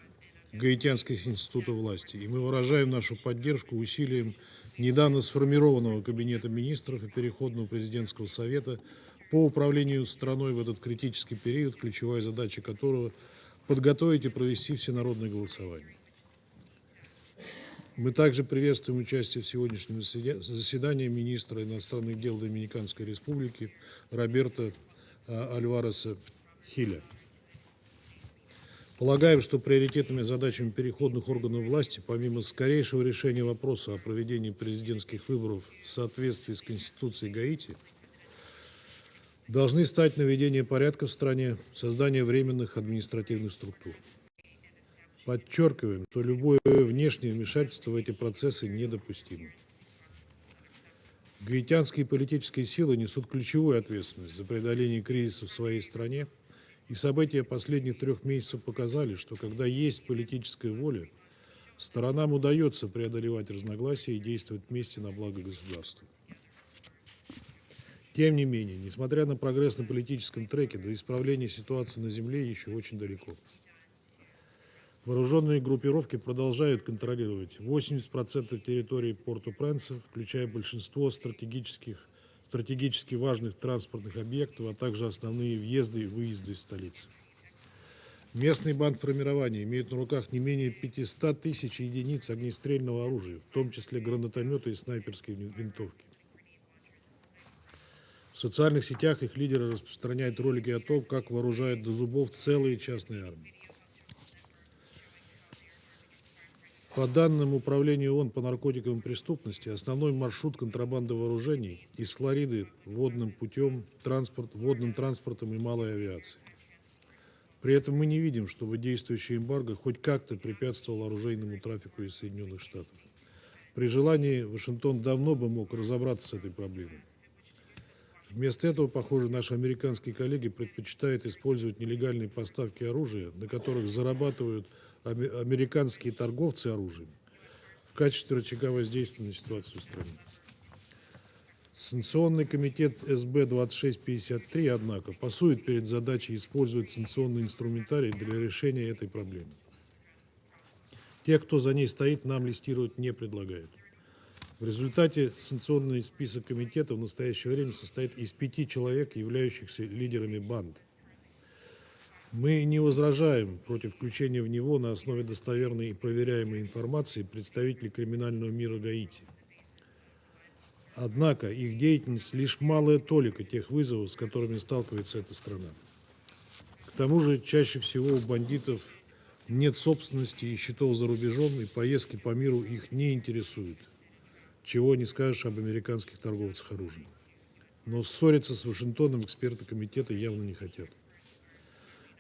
гаитянских институтов власти. И мы выражаем нашу поддержку усилиям недавно сформированного Кабинета министров и Переходного президентского совета по управлению страной в этот критический период, ключевая задача которого – подготовить и провести всенародное голосование. Мы также приветствуем участие в сегодняшнем заседании министра иностранных дел Доминиканской Республики Роберто Альвареса Хиля. Полагаем, что приоритетными задачами переходных органов власти, помимо скорейшего решения вопроса о проведении президентских выборов в соответствии с Конституцией Гаити, должны стать наведение порядка в стране, создание временных административных структур. Подчеркиваем, что любое внешнее вмешательство в эти процессы недопустимо. Гаитянские политические силы несут ключевую ответственность за преодоление кризиса в своей стране, и события последних 3 месяцев показали, что когда есть политическая воля, сторонам удается преодолевать разногласия и действовать вместе на благо государства. Тем не менее, несмотря на прогресс на политическом треке, до исправления ситуации на земле еще очень далеко. Вооруженные группировки продолжают контролировать 80% территории Порто-Пренса, включая большинство стратегически важных транспортных объектов, а также основные въезды и выезды из столицы. Местные бандформирования имеют на руках не менее 500 тысяч единиц огнестрельного оружия, в том числе гранатометы и снайперские винтовки. В социальных сетях их лидеры распространяют ролики о том, как вооружают до зубов целые частные армии. По данным Управления ООН по наркотиковой преступности, основной маршрут контрабанды вооружений из Флориды водным путем, водным транспортом и малой авиацией. При этом мы не видим, чтобы действующее эмбарго хоть как-то препятствовало оружейному трафику из Соединенных Штатов. При желании Вашингтон давно бы мог разобраться с этой проблемой. Вместо этого, похоже, наши американские коллеги предпочитают использовать нелегальные поставки оружия, на которых зарабатывают американские торговцы оружием, в качестве рычага воздействия на ситуацию в стране. Санкционный комитет СБ-2653, однако, пасует перед задачей использовать санкционный инструментарий для решения этой проблемы. Те, кто за ней стоит, нам листировать не предлагают. В результате санкционный список комитета в настоящее время состоит из 5 человек, являющихся лидерами банд. Мы не возражаем против включения в него на основе достоверной и проверяемой информации представителей криминального мира Гаити. Однако их деятельность лишь малая толика тех вызовов, с которыми сталкивается эта страна. К тому же чаще всего у бандитов нет собственности и счетов за рубежом, и поездки по миру их не интересуют. Чего не скажешь об американских торговцах оружием. Но ссориться с Вашингтоном эксперты комитета явно не хотят.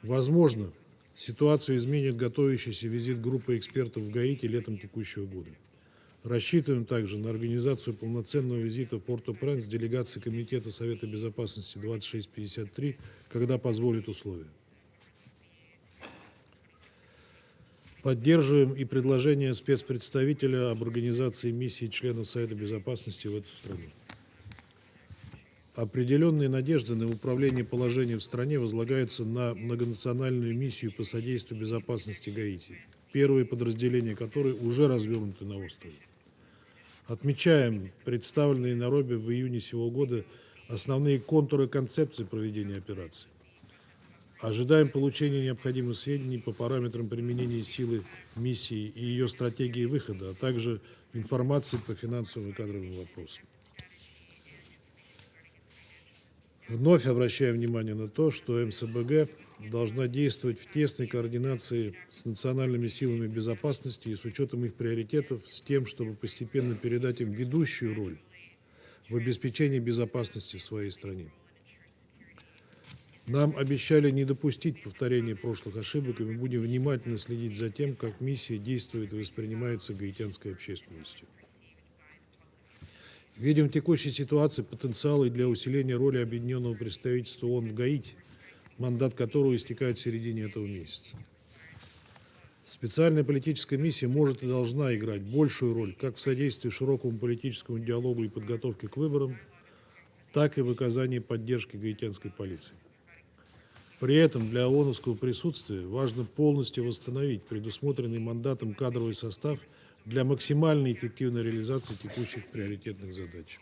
Возможно, ситуацию изменит готовящийся визит группы экспертов в Гаити летом текущего года. Рассчитываем также на организацию полноценного визита в Порто-Пренс делегации Комитета Совета Безопасности 2653, когда позволят условия. Поддерживаем и предложение спецпредставителя об организации миссии членов Совета Безопасности в эту страну. Определенные надежды на управление положением в стране возлагаются на многонациональную миссию по содействию безопасности Гаити, первые подразделения которой уже развернуты на острове. Отмечаем представленные на Найроби в июне сего года основные контуры концепции проведения операции. Ожидаем получения необходимых сведений по параметрам применения силы миссии и ее стратегии выхода, а также информации по финансовым и кадровым вопросам. Вновь обращаем внимание на то, что МСБГ должна действовать в тесной координации с национальными силами безопасности и с учетом их приоритетов, с тем, чтобы постепенно передать им ведущую роль в обеспечении безопасности в своей стране. Нам обещали не допустить повторения прошлых ошибок, и мы будем внимательно следить за тем, как миссия действует и воспринимается гаитянской общественностью. Видим в текущей ситуации потенциалы для усиления роли Объединенного представительства ООН в Гаити, мандат которого истекает в середине этого месяца. Специальная политическая миссия может и должна играть большую роль как в содействии широкому политическому диалогу и подготовке к выборам, так и в оказании поддержки гаитянской полиции. При этом для ООНовского присутствия важно полностью восстановить предусмотренный мандатом кадровый состав для максимально эффективной реализации текущих приоритетных задач.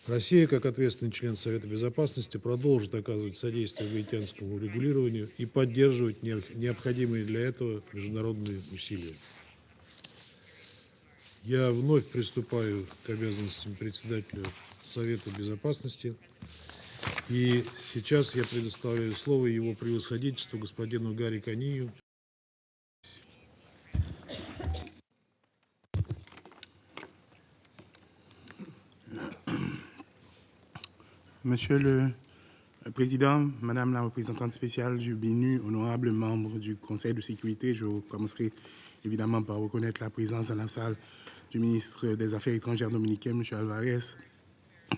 Россия, как ответственный член Совета Безопасности, продолжит оказывать содействие гаитянскому регулированию и поддерживать необходимые для этого международные усилия. Я вновь приступаю к обязанностям председателя Совета Безопасности. И сейчас я предоставляю слово его превосходительству господину Гарри Конille. Monsieur le Président, Madame la représentante spéciale du BNU, honorables membres du Conseil de sécurité, je commencerai évidemment par reconnaître la présence dans la salle du ministre des Affaires étrangères dominicain, M. Alvarez,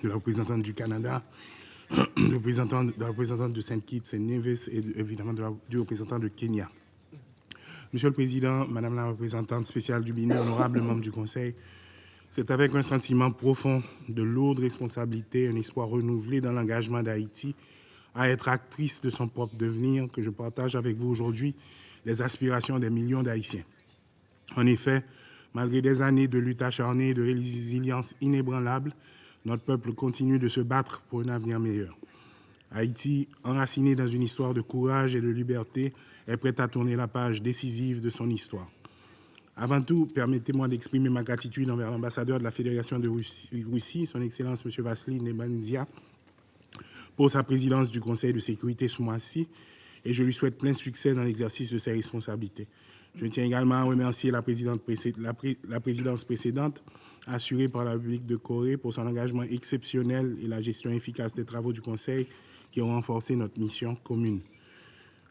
de la représentante du Canada, de la représentante de Saint-Kitts et Nevis et évidemment du représentant de Kenya. Monsieur le Président, Madame la représentante spéciale du BNU, honorables membres du Conseil, c'est avec un sentiment profond de lourde responsabilité, un espoir renouvelé dans l'engagement d'Haïti à être actrice de son propre devenir que je partage avec vous aujourd'hui les aspirations des millions d'Haïtiens. En effet, malgré des années de lutte acharnée et de résilience inébranlable, notre peuple continue de se battre pour un avenir meilleur. Haïti, enraciné dans une histoire de courage et de liberté, est prête à tourner la page décisive de son histoire. Avant tout, permettez-moi d'exprimer ma gratitude envers l'ambassadeur de la Fédération de Russie, son Excellence M. Vassili Nebensia, pour sa présidence du Conseil de sécurité ce mois-ci, et je lui souhaite plein succès dans l'exercice de ses responsabilités. Je tiens également à remercier la présidence précédente, assurée par la République de Corée, pour son engagement exceptionnel et la gestion efficace des travaux du Conseil qui ont renforcé notre mission commune.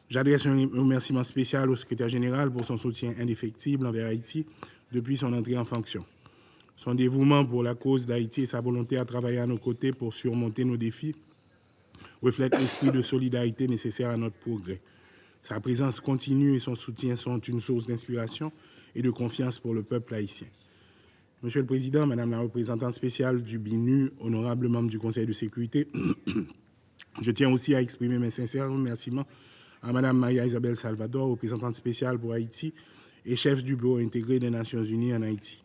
J'adresse un remerciement spécial au secrétaire général pour son soutien indéfectible envers Haïti depuis son entrée en fonction. Son dévouement pour la cause d'Haïti et sa volonté à travailler à nos côtés pour surmonter nos défis reflètent l'esprit de solidarité nécessaire à notre progrès. Sa présence continue et son soutien sont une source d'inspiration et de confiance pour le peuple haïtien. Monsieur le Président, Madame la représentante spéciale du BNU, honorable membre du Conseil de sécurité, je tiens aussi à exprimer mes sincères remerciements à Mme Maria Isabel Salvador, représentante spéciale pour Haïti et chef du Bureau intégré des Nations Unies en Haïti,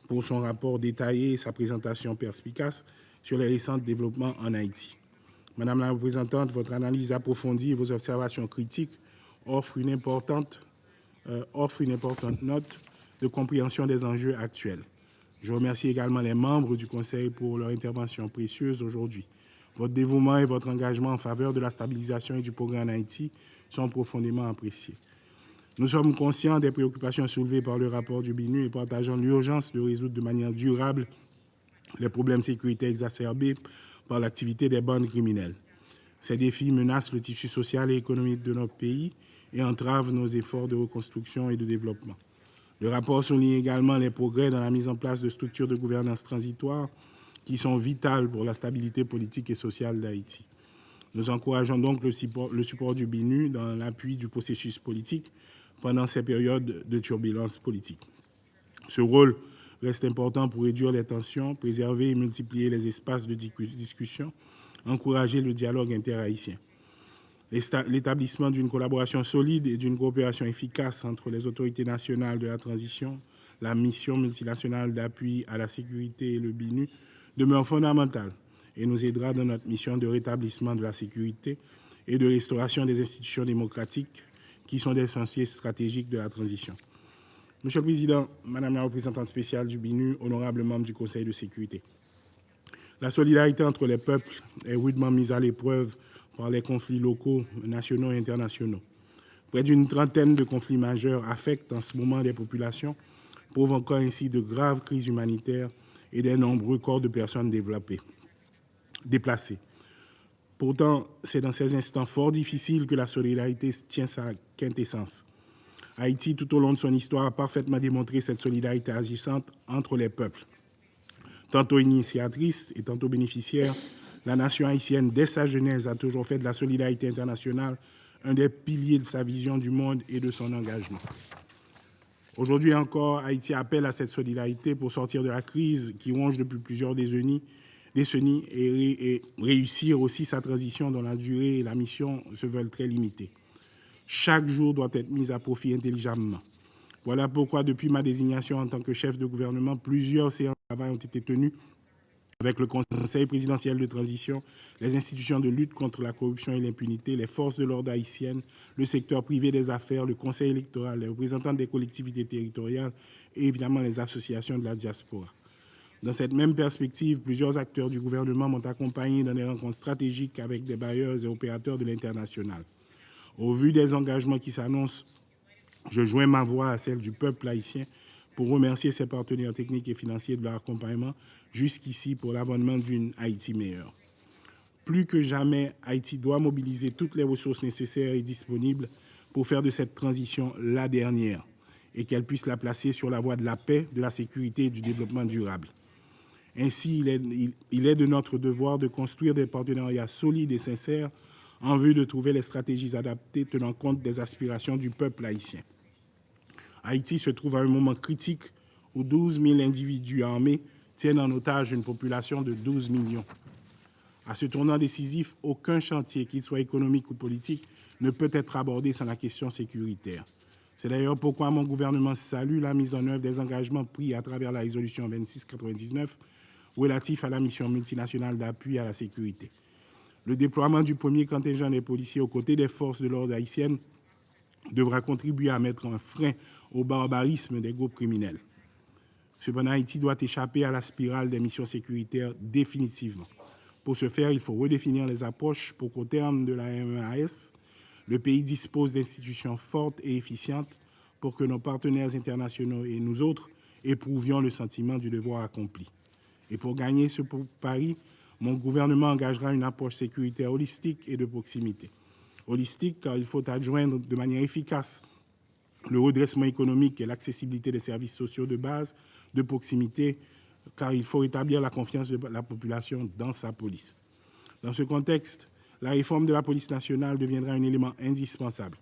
pour son rapport détaillé et sa présentation perspicace sur les récents développements en Haïti. Madame la représentante, votre analyse approfondie et vos observations critiques offrent une importante note de compréhension des enjeux actuels. Je remercie également les membres du Conseil pour leur intervention précieuse aujourd'hui. Votre dévouement et votre engagement en faveur de la stabilisation et du progrès en Haïti sont profondément appréciés. Nous sommes conscients des préoccupations soulevées par le rapport du BNU et partageons l'urgence de résoudre de manière durable les problèmes sécuritaires exacerbés par l'activité des bandes criminelles. Ces défis menacent le tissu social et économique de notre pays et entravent nos efforts de reconstruction et de développement. Le rapport souligne également les progrès dans la mise en place de structures de gouvernance transitoires qui sont vitales pour la stabilité politique et sociale d'Haïti. Nous encourageons donc le support du BNU dans l'appui du processus politique pendant ces périodes de turbulence politique. Ce rôle reste important pour réduire les tensions, préserver et multiplier les espaces de discussion, encourager le dialogue interhaïtien. L'établissement d'une collaboration solide et d'une coopération efficace entre les autorités nationales de la transition, la mission multinationale d'appui à la sécurité et le BNU demeure fondamentale et nous aidera dans notre mission de rétablissement de la sécurité et de restauration des institutions démocratiques qui sont des chantiers stratégiques de la transition. Monsieur le Président, Madame la représentante spéciale du BNU, honorable membre du Conseil de sécurité, la solidarité entre les peuples est rudement mise à l'épreuve par les conflits locaux, nationaux et internationaux. Près d'une trentaine de conflits majeurs affectent en ce moment les populations, provoquant ainsi de graves crises humanitaires et des nombreux corps de personnes déplacées. Pourtant, c'est dans ces instants fort difficiles que la solidarité tient sa quintessence. Haïti, tout au long de son histoire, a parfaitement démontré cette solidarité agissante entre les peuples. Tantôt initiatrice et tantôt bénéficiaire, la nation haïtienne, dès sa genèse, a toujours fait de la solidarité internationale un des piliers de sa vision du monde et de son engagement. Aujourd'hui encore, Haïti appelle à cette solidarité pour sortir de la crise qui ronge depuis plusieurs décennies et réussir aussi sa transition dont la durée et la mission se veulent très limitées. Chaque jour doit être mis à profit intelligemment. Voilà pourquoi, depuis ma désignation en tant que chef de gouvernement, plusieurs séances de travail ont été tenues avec le Conseil présidentiel de transition, les institutions de lutte contre la corruption et l'impunité, les forces de l'ordre haïtiennes, le secteur privé des affaires, le Conseil électoral, les représentants des collectivités territoriales et évidemment les associations de la diaspora. Dans cette même perspective, plusieurs acteurs du gouvernement m'ont accompagné dans des rencontres stratégiques avec des bailleurs et opérateurs de l'international. Au vu des engagements qui s'annoncent, je joins ma voix à celle du peuple haïtien pour remercier ses partenaires techniques et financiers de leur accompagnement jusqu'ici pour l'avènement d'une Haïti meilleure. Plus que jamais, Haïti doit mobiliser toutes les ressources nécessaires et disponibles pour faire de cette transition la dernière et qu'elle puisse la placer sur la voie de la paix, de la sécurité et du développement durable. Ainsi, il est de notre devoir de construire des partenariats solides et sincères en vue de trouver les stratégies adaptées tenant compte des aspirations du peuple haïtien. Haïti se trouve à un moment critique où 12 000 individus armés tiennent en otage une population de 12 millions. À ce tournant décisif, aucun chantier, qu'il soit économique ou politique, ne peut être abordé sans la question sécuritaire. C'est d'ailleurs pourquoi mon gouvernement salue la mise en œuvre des engagements pris à travers la résolution 2699 relatif à la mission multinationale d'appui à la sécurité. Le déploiement du premier contingent des policiers aux côtés des forces de l'ordre haïtiennes devra contribuer à mettre un frein au barbarisme des groupes criminels. Cependant, Haïti doit échapper à la spirale des missions sécuritaires définitivement. Pour ce faire, il faut redéfinir les approches pour qu'au terme de la MEAS, le pays dispose d'institutions fortes et efficientes pour que nos partenaires internationaux et nous autres éprouvions le sentiment du devoir accompli. Et pour gagner ce pari, mon gouvernement engagera une approche sécuritaire holistique et de proximité. Holistique, car il faut adjoindre de manière efficace le redressement économique et l'accessibilité des services sociaux de base, de proximité, car il faut rétablir la confiance de la population dans sa police. Dans ce contexte, la réforme de la police nationale deviendra un élément indispensable.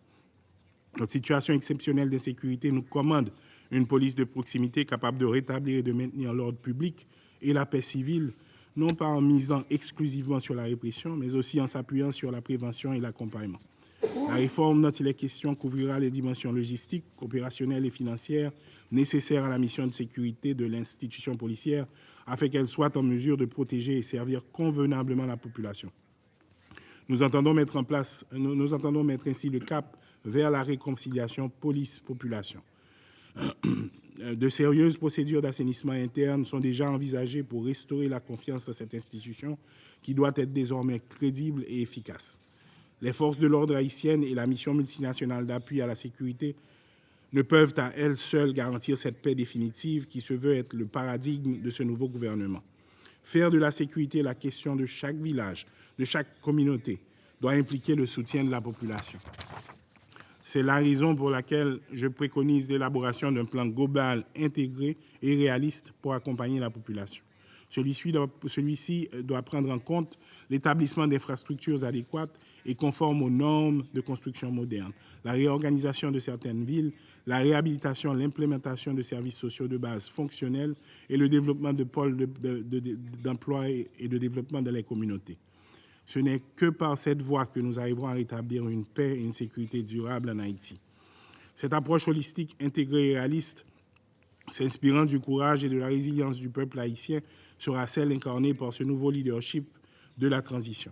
Notre situation exceptionnelle d'insécurité nous commande une police de proximité capable de rétablir et de maintenir l'ordre public et la paix civile, non pas en misant exclusivement sur la répression, mais aussi en s'appuyant sur la prévention et l'accompagnement. La réforme dont il est question couvrira les dimensions logistiques, opérationnelles et financières nécessaires à la mission de sécurité de l'institution policière afin qu'elle soit en mesure de protéger et servir convenablement la population. Nous entendons mettre ainsi le cap vers la réconciliation police-population. De sérieuses procédures d'assainissement interne sont déjà envisagées pour restaurer la confiance à cette institution qui doit être désormais crédible et efficace. Les forces de l'ordre haïtiennes et la mission multinationale d'appui à la sécurité ne peuvent à elles seules garantir cette paix définitive qui se veut être le paradigme de ce nouveau gouvernement. Faire de la sécurité la question de chaque village, de chaque communauté, doit impliquer le soutien de la population. C'est la raison pour laquelle je préconise l'élaboration d'un plan global intégré et réaliste pour accompagner la population. Celui-ci doit prendre en compte l'établissement d'infrastructures adéquates et conformes aux normes de construction moderne, la réorganisation de certaines villes, la réhabilitation, l'implémentation de services sociaux de base fonctionnels et le développement de pôles d'emploi et de développement dans les communautés. Ce n'est que par cette voie que nous arriverons à rétablir une paix et une sécurité durable en Haïti. Cette approche holistique, intégrée et réaliste, s'inspirant du courage et de la résilience du peuple haïtien, sera celle incarnée par ce nouveau leadership de la transition.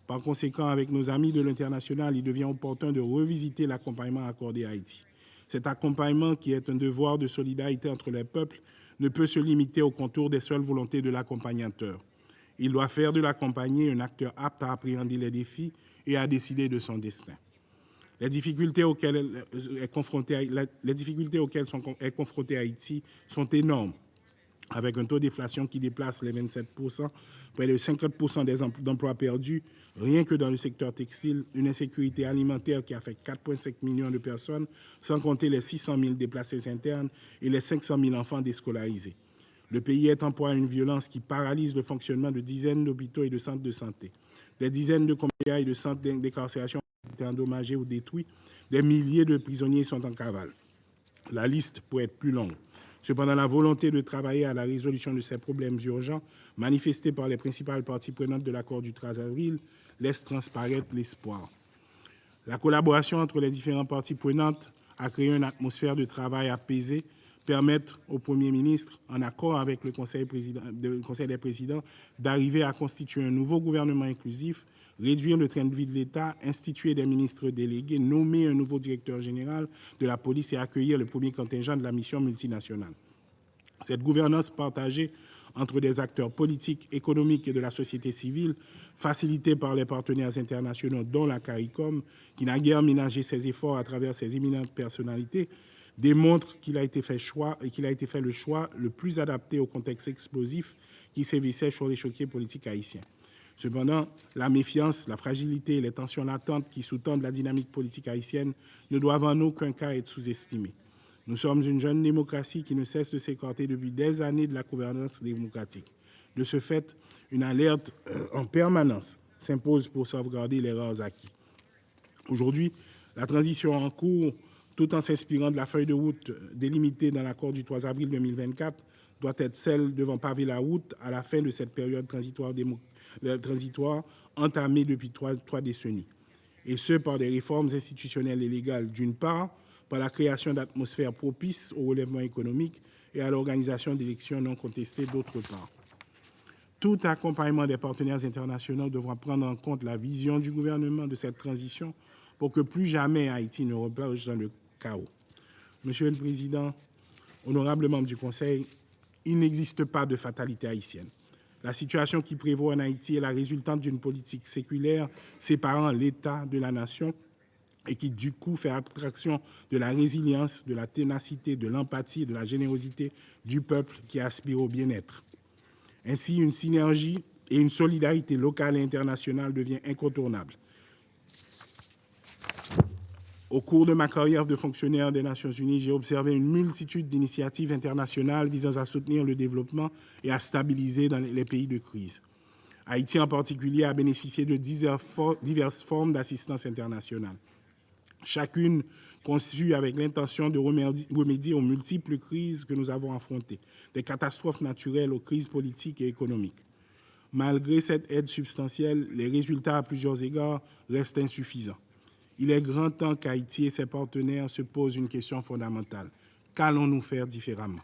Par conséquent, avec nos amis de l'international, il devient opportun de revisiter l'accompagnement accordé à Haïti. Cet accompagnement, qui est un devoir de solidarité entre les peuples, ne peut se limiter au contour des seules volontés de l'accompagnateur. Il doit faire de l'accompagné un acteur apte à appréhender les défis et à décider de son destin. Les difficultés auxquelles est confronté Haïti sont énormes, avec un taux d'inflation qui déplace les 27%, près de 50% d'emplois perdus, rien que dans le secteur textile, une insécurité alimentaire qui affecte 4,5 millions de personnes, sans compter les 600 000 déplacés internes et les 500 000 enfants déscolarisés. Le pays est en proie à une violence qui paralyse le fonctionnement de dizaines d'hôpitaux et de centres de santé. Des dizaines de commissariats et de centres d'incarcération ont été endommagés ou détruits. Des milliers de prisonniers sont en cavale. La liste pourrait être plus longue. Cependant, la volonté de travailler à la résolution de ces problèmes urgents, manifestée par les principales parties prenantes de l'accord du 13 avril, laisse transparaître l'espoir. La collaboration entre les différentes parties prenantes a créé une atmosphère de travail apaisée, permettre au Premier ministre, en accord avec le Conseil des présidents, d'arriver à constituer un nouveau gouvernement inclusif, réduire le train de vie de l'État, instituer des ministres délégués, nommer un nouveau directeur général de la police et accueillir le premier contingent de la mission multinationale. Cette gouvernance partagée entre des acteurs politiques, économiques et de la société civile, facilitée par les partenaires internationaux dont la CARICOM, qui n'a guère ménagé ses efforts à travers ses éminentes personnalités, démontre qu'il a été fait le choix le plus adapté au contexte explosif qui sévissait sur l'échiquier politique haïtien. Cependant, la méfiance, la fragilité et les tensions latentes qui sous-tendent la dynamique politique haïtienne ne doivent en aucun cas être sous-estimées. Nous sommes une jeune démocratie qui ne cesse de s'écarter depuis des années de la gouvernance démocratique. De ce fait, une alerte en permanence s'impose pour sauvegarder les rares acquis. Aujourd'hui, la transition en cours, tout en s'inspirant de la feuille de route délimitée dans l'accord du 3 avril 2024, doit être celle devant paver la route à la fin de cette période transitoire entamée depuis trois décennies. Et ce, par des réformes institutionnelles et légales d'une part, par la création d'atmosphères propices au relèvement économique et à l'organisation d'élections non contestées d'autre part. Tout accompagnement des partenaires internationaux devra prendre en compte la vision du gouvernement de cette transition pour que plus jamais Haïti ne replonge dans le chaos. Monsieur le Président, honorables membres du Conseil, il n'existe pas de fatalité haïtienne. La situation qui prévaut en Haïti est la résultante d'une politique séculaire séparant l'État de la nation et qui, du coup, fait abstraction de la résilience, de la ténacité, de l'empathie et de la générosité du peuple qui aspire au bien-être. Ainsi, une synergie et une solidarité locale et internationale devient incontournable. Au cours de ma carrière de fonctionnaire des Nations Unies, j'ai observé une multitude d'initiatives internationales visant à soutenir le développement et à stabiliser dans les pays de crise. Haïti, en particulier, a bénéficié de diverses formes d'assistance internationale, chacune conçue avec l'intention de remédier aux multiples crises que nous avons affrontées, des catastrophes naturelles aux crises politiques et économiques. Malgré cette aide substantielle, les résultats à plusieurs égards restent insuffisants. Il est grand temps qu'Haïti et ses partenaires se posent une question fondamentale. Qu'allons-nous faire différemment?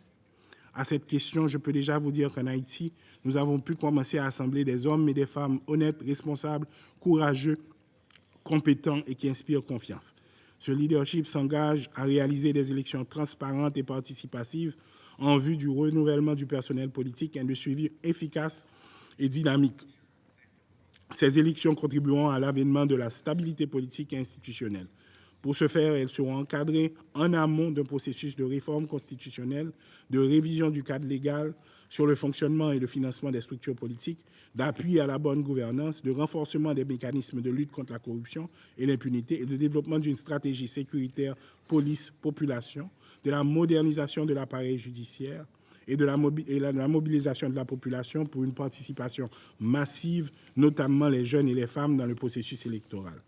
À cette question, je peux déjà vous dire qu'en Haïti, nous avons pu commencer à assembler des hommes et des femmes honnêtes, responsables, courageux, compétents et qui inspirent confiance. Ce leadership s'engage à réaliser des élections transparentes et participatives en vue du renouvellement du personnel politique et de suivi efficace et dynamique. Ces élections contribueront à l'avènement de la stabilité politique et institutionnelle. Pour ce faire, elles seront encadrées en amont d'un processus de réforme constitutionnelle, de révision du cadre légal sur le fonctionnement et le financement des structures politiques, d'appui à la bonne gouvernance, de renforcement des mécanismes de lutte contre la corruption et l'impunité et de développement d'une stratégie sécuritaire police-population, de la modernisation de l'appareil judiciaire et de la mobilisation de la population pour une participation massive, notamment les jeunes et les femmes, dans le processus électoral.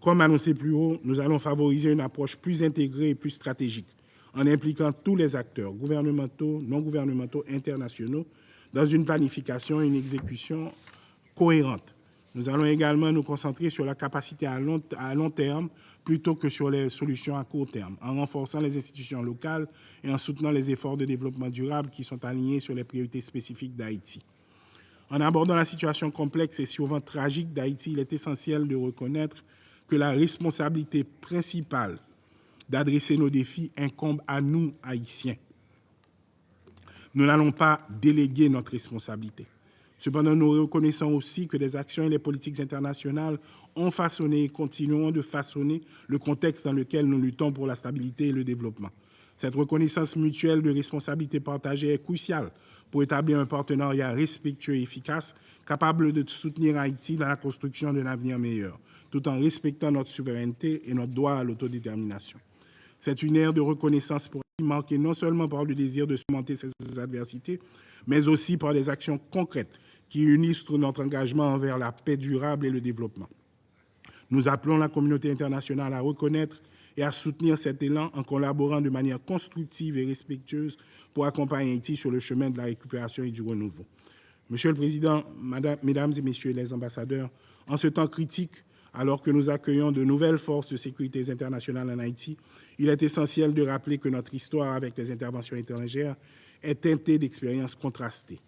Comme annoncé plus haut, nous allons favoriser une approche plus intégrée et plus stratégique, en impliquant tous les acteurs, gouvernementaux, non gouvernementaux, internationaux, dans une planification et une exécution cohérente. Nous allons également nous concentrer sur la capacité à long terme plutôt que sur les solutions à court terme, en renforçant les institutions locales et en soutenant les efforts de développement durable qui sont alignés sur les priorités spécifiques d'Haïti. En abordant la situation complexe et souvent tragique d'Haïti, il est essentiel de reconnaître que la responsabilité principale d'adresser nos défis incombe à nous, Haïtiens. Nous n'allons pas déléguer notre responsabilité. Cependant, nous reconnaissons aussi que les actions et les politiques internationales ont façonné et continueront de façonner le contexte dans lequel nous luttons pour la stabilité et le développement. Cette reconnaissance mutuelle de responsabilité partagée est cruciale pour établir un partenariat respectueux et efficace, capable de soutenir Haïti dans la construction d'un avenir meilleur, tout en respectant notre souveraineté et notre droit à l'autodétermination. C'est une ère de reconnaissance pour Haïti marquée non seulement par le désir de surmonter ces adversités, mais aussi par des actions concrètes qui illustrent notre engagement envers la paix durable et le développement. Nous appelons la communauté internationale à reconnaître et à soutenir cet élan en collaborant de manière constructive et respectueuse pour accompagner Haïti sur le chemin de la récupération et du renouveau. Monsieur le Président, Mesdames et Messieurs les ambassadeurs, en ce temps critique, Alors que nous accueillons de nouvelles forces de sécurité internationales en Haïti, il est essentiel de rappeler que notre histoire avec les interventions étrangères est teintée d'expériences contrastées.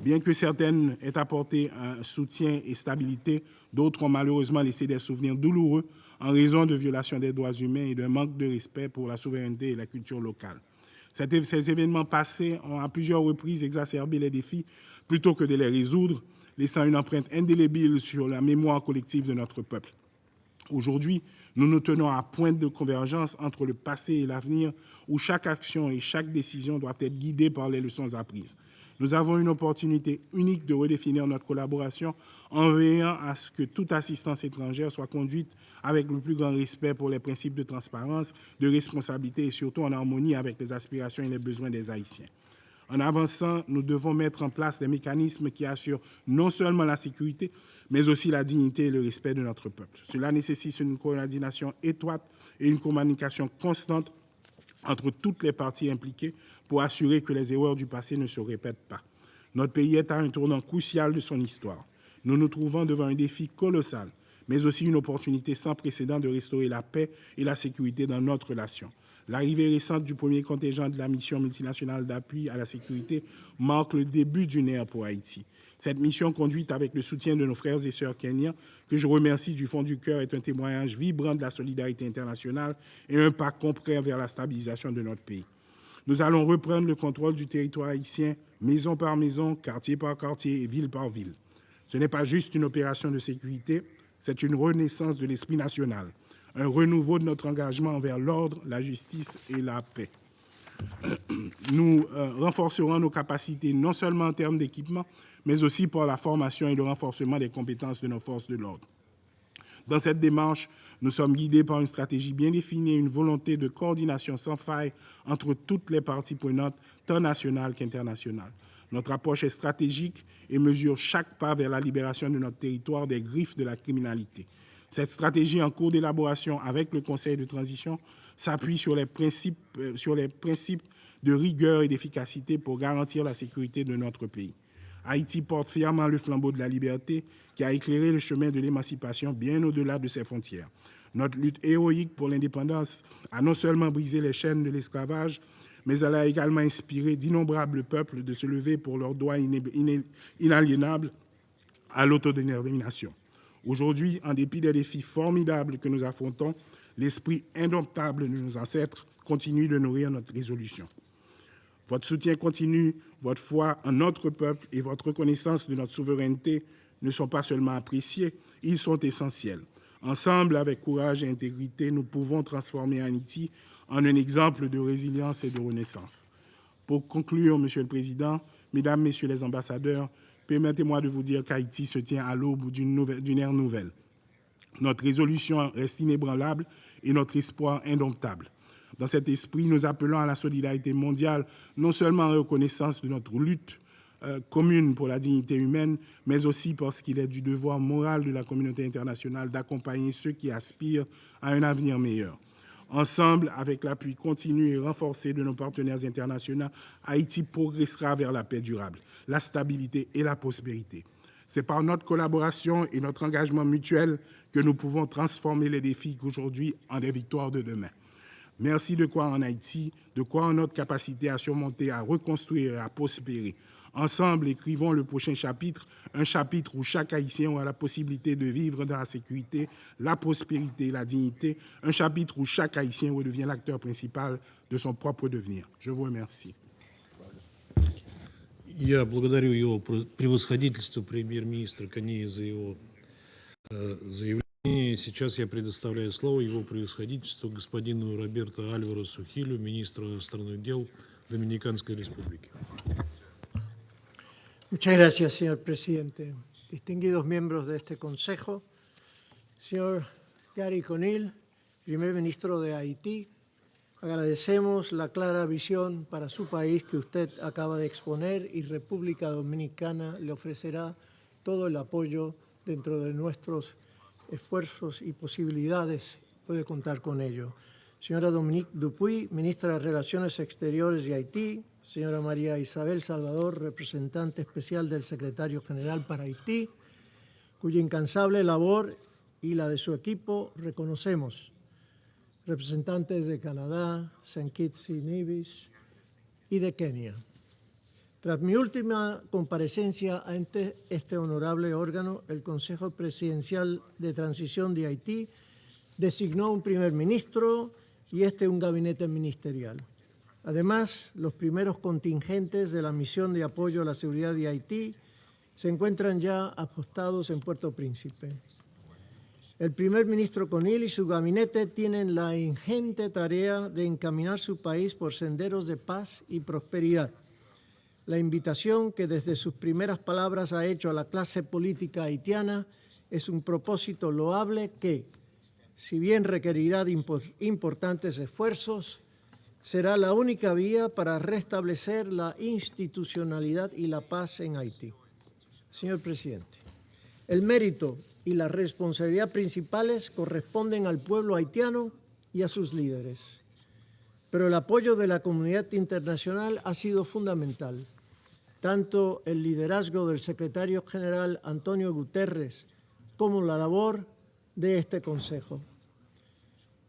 Bien que certaines aient apporté un soutien et stabilité, d'autres ont malheureusement laissé des souvenirs douloureux en raison de violations des droits humains et d'un manque de respect pour la souveraineté et la culture locale. Ces événements passés ont à plusieurs reprises exacerbé les défis plutôt que de les résoudre, laissant une empreinte indélébile sur la mémoire collective de notre peuple. Aujourd'hui, nous nous tenons à point de convergence entre le passé et l'avenir, où chaque action et chaque décision doivent être guidées par les leçons apprises. Nous avons une opportunité unique de redéfinir notre collaboration en veillant à ce que toute assistance étrangère soit conduite avec le plus grand respect pour les principes de transparence, de responsabilité et surtout en harmonie avec les aspirations et les besoins des Haïtiens. En avançant, nous devons mettre en place des mécanismes qui assurent non seulement la sécurité, mais aussi la dignité et le respect de notre peuple. Cela nécessite une coordination étroite et une communication constante entre toutes les parties impliquées pour assurer que les erreurs du passé ne se répètent pas. Notre pays est à un tournant crucial de son histoire. Nous nous trouvons devant un défi colossal, mais aussi une opportunité sans précédent de restaurer la paix et la sécurité dans notre relation. L'arrivée récente du premier contingent de la mission multinationale d'appui à la sécurité marque le début d'une ère pour Haïti. Cette mission, conduite avec le soutien de nos frères et sœurs kenyans, que je remercie du fond du cœur, est un témoignage vibrant de la solidarité internationale et un pas concret vers la stabilisation de notre pays. Nous allons reprendre le contrôle du territoire haïtien, maison par maison, quartier par quartier et ville par ville. Ce n'est pas juste une opération de sécurité, c'est une renaissance de l'esprit national, un renouveau de notre engagement envers l'ordre, la justice et la paix. Nous renforcerons nos capacités non seulement en termes d'équipement, mais aussi par la formation et le renforcement des compétences de nos forces de l'ordre. Dans cette démarche, nous sommes guidés par une stratégie bien définie et une volonté de coordination sans faille entre toutes les parties prenantes, tant nationales qu'internationales. Notre approche est stratégique et mesure chaque pas vers la libération de notre territoire des griffes de la criminalité. Cette stratégie en cours d'élaboration avec le Conseil de transition s'appuie sur les principes de rigueur et d'efficacité pour garantir la sécurité de notre pays. Haïti porte fièrement le flambeau de la liberté qui a éclairé le chemin de l'émancipation bien au-delà de ses frontières. Notre lutte héroïque pour l'indépendance a non seulement brisé les chaînes de l'esclavage, mais elle a également inspiré d'innombrables peuples de se lever pour leurs droits inaliénables à l'autodétermination. Aujourd'hui, en dépit des défis formidables que nous affrontons, l'esprit indomptable de nos ancêtres continue de nourrir notre résolution. Votre soutien continu, votre foi en notre peuple et votre reconnaissance de notre souveraineté ne sont pas seulement appréciés, ils sont essentiels. Ensemble, avec courage et intégrité, nous pouvons transformer Haïti en un exemple de résilience et de renaissance. Pour conclure, Monsieur le Président, Mesdames, Messieurs les ambassadeurs, permettez-moi de vous dire qu'Haïti se tient à l'aube d'une ère nouvelle. Notre résolution reste inébranlable et notre espoir indomptable. Dans cet esprit, nous appelons à la solidarité mondiale, non seulement en reconnaissance de notre lutte commune pour la dignité humaine, mais aussi parce qu'il est du devoir moral de la communauté internationale d'accompagner ceux qui aspirent à un avenir meilleur. Ensemble, avec l'appui continu et renforcé de nos partenaires internationaux, Haïti progressera vers la paix durable, la stabilité et la prospérité. C'est par notre collaboration et notre engagement mutuel que nous pouvons transformer les défis d'aujourd'hui en des victoires de demain. Merci de croire en Haïti, de croire en notre capacité à surmonter, à reconstruire et à prospérer. Ensemble, écrivons le prochain chapitre, un chapitre où chaque Haïtien aura la possibilité de vivre dans la sécurité, la prospérité et la dignité, un chapitre où chaque Haïtien redevient l'acteur principal de son propre devenir. Je vous remercie. Я благодарю его превосходительство премьер-министра Конille за его заявление. Сейчас я предоставляю слово его превосходительству господину Роберто Альваресу Хилю, министру иностранных дел Доминиканской Республики. Muchas gracias, señor presidente. Distinguidos miembros de este Consejo, señor Garry Conille, primer ministro de Haití, agradecemos la clara visión para su país que usted acaba de exponer y República Dominicana le ofrecerá todo el apoyo dentro de nuestros esfuerzos y posibilidades. Puede contar con ello. Señora Dominique Dupuy, ministra de Relaciones Exteriores de Haití, señora María Isabel Salvador, representante especial del secretario general para Haití, cuya incansable labor y la de su equipo reconocemos. Representantes de Canadá, St. Kitts y Nevis y de Kenia. Tras mi última comparecencia ante este honorable órgano, el Consejo Presidencial de Transición de Haití designó un primer ministro y un gabinete ministerial. Además, los primeros contingentes de la misión de apoyo a la seguridad de Haití se encuentran ya apostados en Puerto Príncipe. El primer ministro Conille y su gabinete tienen la ingente tarea de encaminar su país por senderos de paz y prosperidad. La invitación que desde sus primeras palabras ha hecho a la clase política haitiana es un propósito loable que, si bien requerirá de importantes esfuerzos, será la única vía para restablecer la institucionalidad y la paz en Haití. Señor presidente, el mérito y la responsabilidad principales corresponden al pueblo haitiano y a sus líderes, pero el apoyo de la comunidad internacional ha sido fundamental. Tanto el liderazgo del secretario general Antonio Guterres como la labor de este Consejo.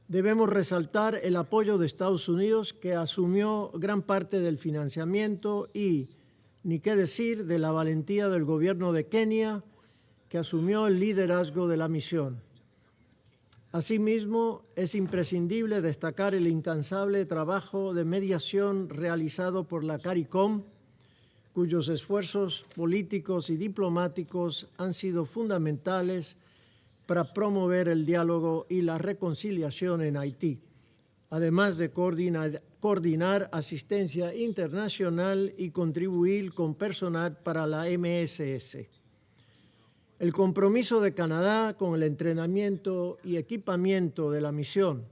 Debemos resaltar el apoyo de Estados Unidos, que asumió gran parte del financiamiento, y, ni qué decir, de la valentía del gobierno de Kenia, que asumió el liderazgo de la misión. Asimismo, es imprescindible destacar el incansable trabajo de mediación realizado por la CARICOM, cuyos esfuerzos políticos y diplomáticos han sido fundamentales para promover el diálogo y la reconciliación en Haití, además de coordinar asistencia internacional y contribuir con personal para la MSS. El compromiso de Canadá con el entrenamiento y equipamiento de la misión,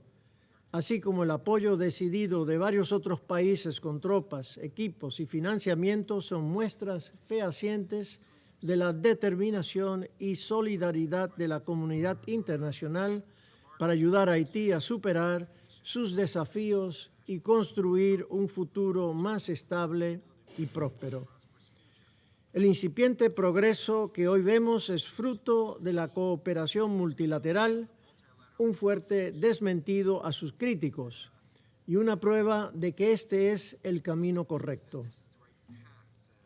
así como el apoyo decidido de varios otros países con tropas, equipos y financiamiento, son muestras fehacientes de la determinación y solidaridad de la comunidad internacional para ayudar a Haití a superar sus desafíos y construir un futuro más estable y próspero. El incipiente progreso que hoy vemos es fruto de la cooperación multilateral, un fuerte desmentido a sus críticos y una prueba de que este es el camino correcto.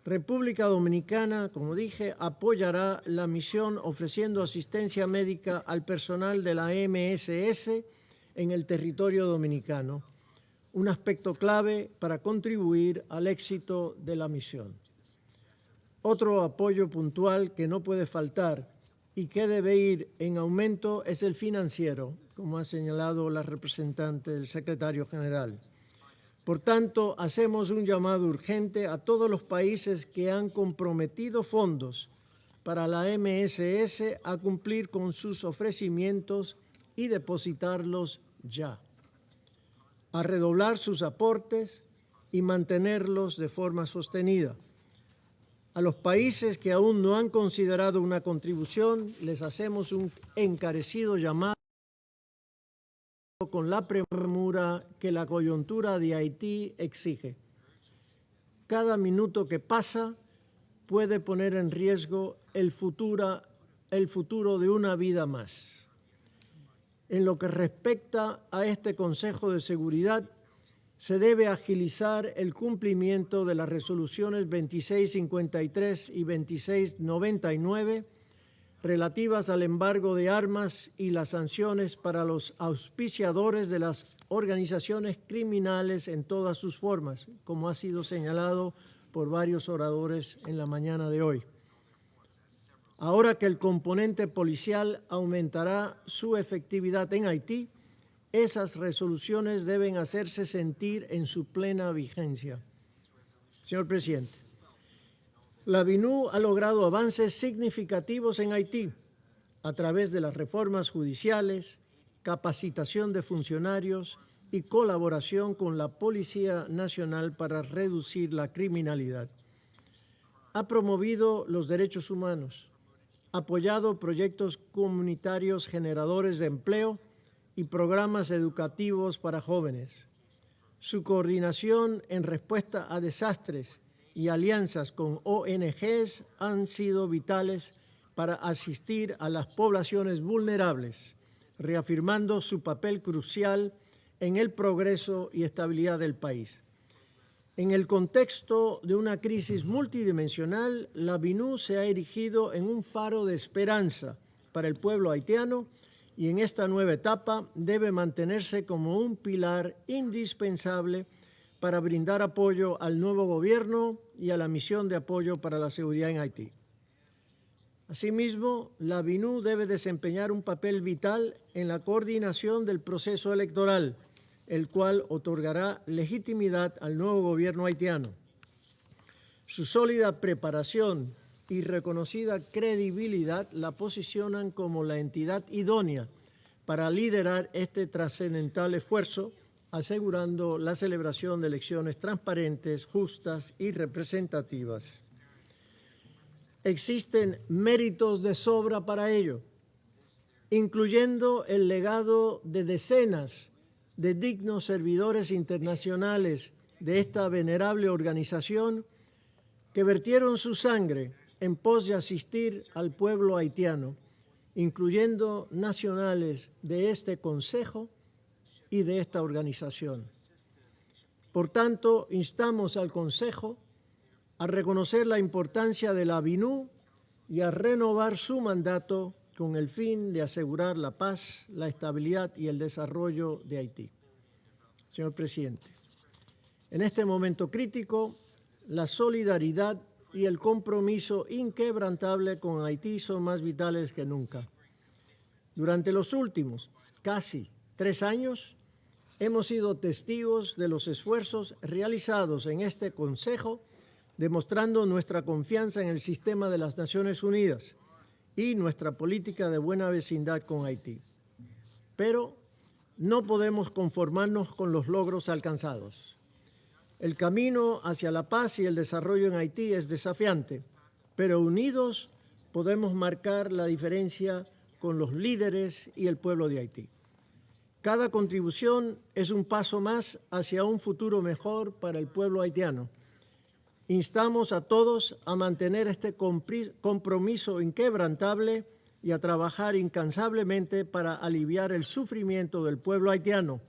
República Dominicana, como dije, apoyará la misión ofreciendo asistencia médica al personal de la MSS en el territorio dominicano, un aspecto clave para contribuir al éxito de la misión. Otro apoyo puntual que no puede faltar y que debe ir en aumento es el financiero, como ha señalado la representante del secretario general. Por tanto, hacemos un llamado urgente a todos los países que han comprometido fondos para la MSS a cumplir con sus ofrecimientos y depositarlos ya, a redoblar sus aportes y mantenerlos de forma sostenida. A los países que aún no han considerado una contribución, les hacemos un encarecido llamado con la premura que la coyuntura de Haití exige. Cada minuto que pasa puede poner en riesgo el futuro de una vida más. En lo que respecta a este Consejo de Seguridad, se debe agilizar el cumplimiento de las resoluciones 2653 y 2699 relativas al embargo de armas y las sanciones para los auspiciadores de las organizaciones criminales en todas sus formas, como ha sido señalado por varios oradores en la mañana de hoy. Ahora que el componente policial aumentará su efectividad en Haití, esas resoluciones deben hacerse sentir en su plena vigencia. Señor presidente, la BINU ha logrado avances significativos en Haití a través de las reformas judiciales, capacitación de funcionarios y colaboración con la Policía Nacional para reducir la criminalidad. Ha promovido los derechos humanos, apoyado proyectos comunitarios generadores de empleo y programas educativos para jóvenes. Su coordinación en respuesta a desastres y alianzas con ONGs han sido vitales para asistir a las poblaciones vulnerables, reafirmando su papel crucial en el progreso y estabilidad del país. En el contexto de una crisis multidimensional, la BINU se ha erigido en un faro de esperanza para el pueblo haitiano y en esta nueva etapa debe mantenerse como un pilar indispensable para brindar apoyo al nuevo gobierno y a la misión de apoyo para la seguridad en Haití. Asimismo, la BINU debe desempeñar un papel vital en la coordinación del proceso electoral, el cual otorgará legitimidad al nuevo gobierno haitiano. Su sólida preparación y reconocida credibilidad la posicionan como la entidad idónea para liderar este trascendental esfuerzo, asegurando la celebración de elecciones transparentes, justas y representativas. Existen méritos de sobra para ello, incluyendo el legado de decenas de dignos servidores internacionales de esta venerable organización que vertieron su sangre en pos de asistir al pueblo haitiano, incluyendo nacionales de este Consejo y de esta organización. Por tanto, instamos al Consejo a reconocer la importancia de la BINU y a renovar su mandato con el fin de asegurar la paz, la estabilidad y el desarrollo de Haití. Señor presidente, en este momento crítico, la solidaridad y el compromiso inquebrantable con Haití son más vitales que nunca. Durante los últimos casi 3 años, hemos sido testigos de los esfuerzos realizados en este Consejo, demostrando nuestra confianza en el sistema de las Naciones Unidas y nuestra política de buena vecindad con Haití. Pero no podemos conformarnos con los logros alcanzados. El camino hacia la paz y el desarrollo en Haití es desafiante, pero unidos podemos marcar la diferencia con los líderes y el pueblo de Haití. Cada contribución es un paso más hacia un futuro mejor para el pueblo haitiano. Instamos a todos a mantener este compromiso inquebrantable y a trabajar incansablemente para aliviar el sufrimiento del pueblo haitiano,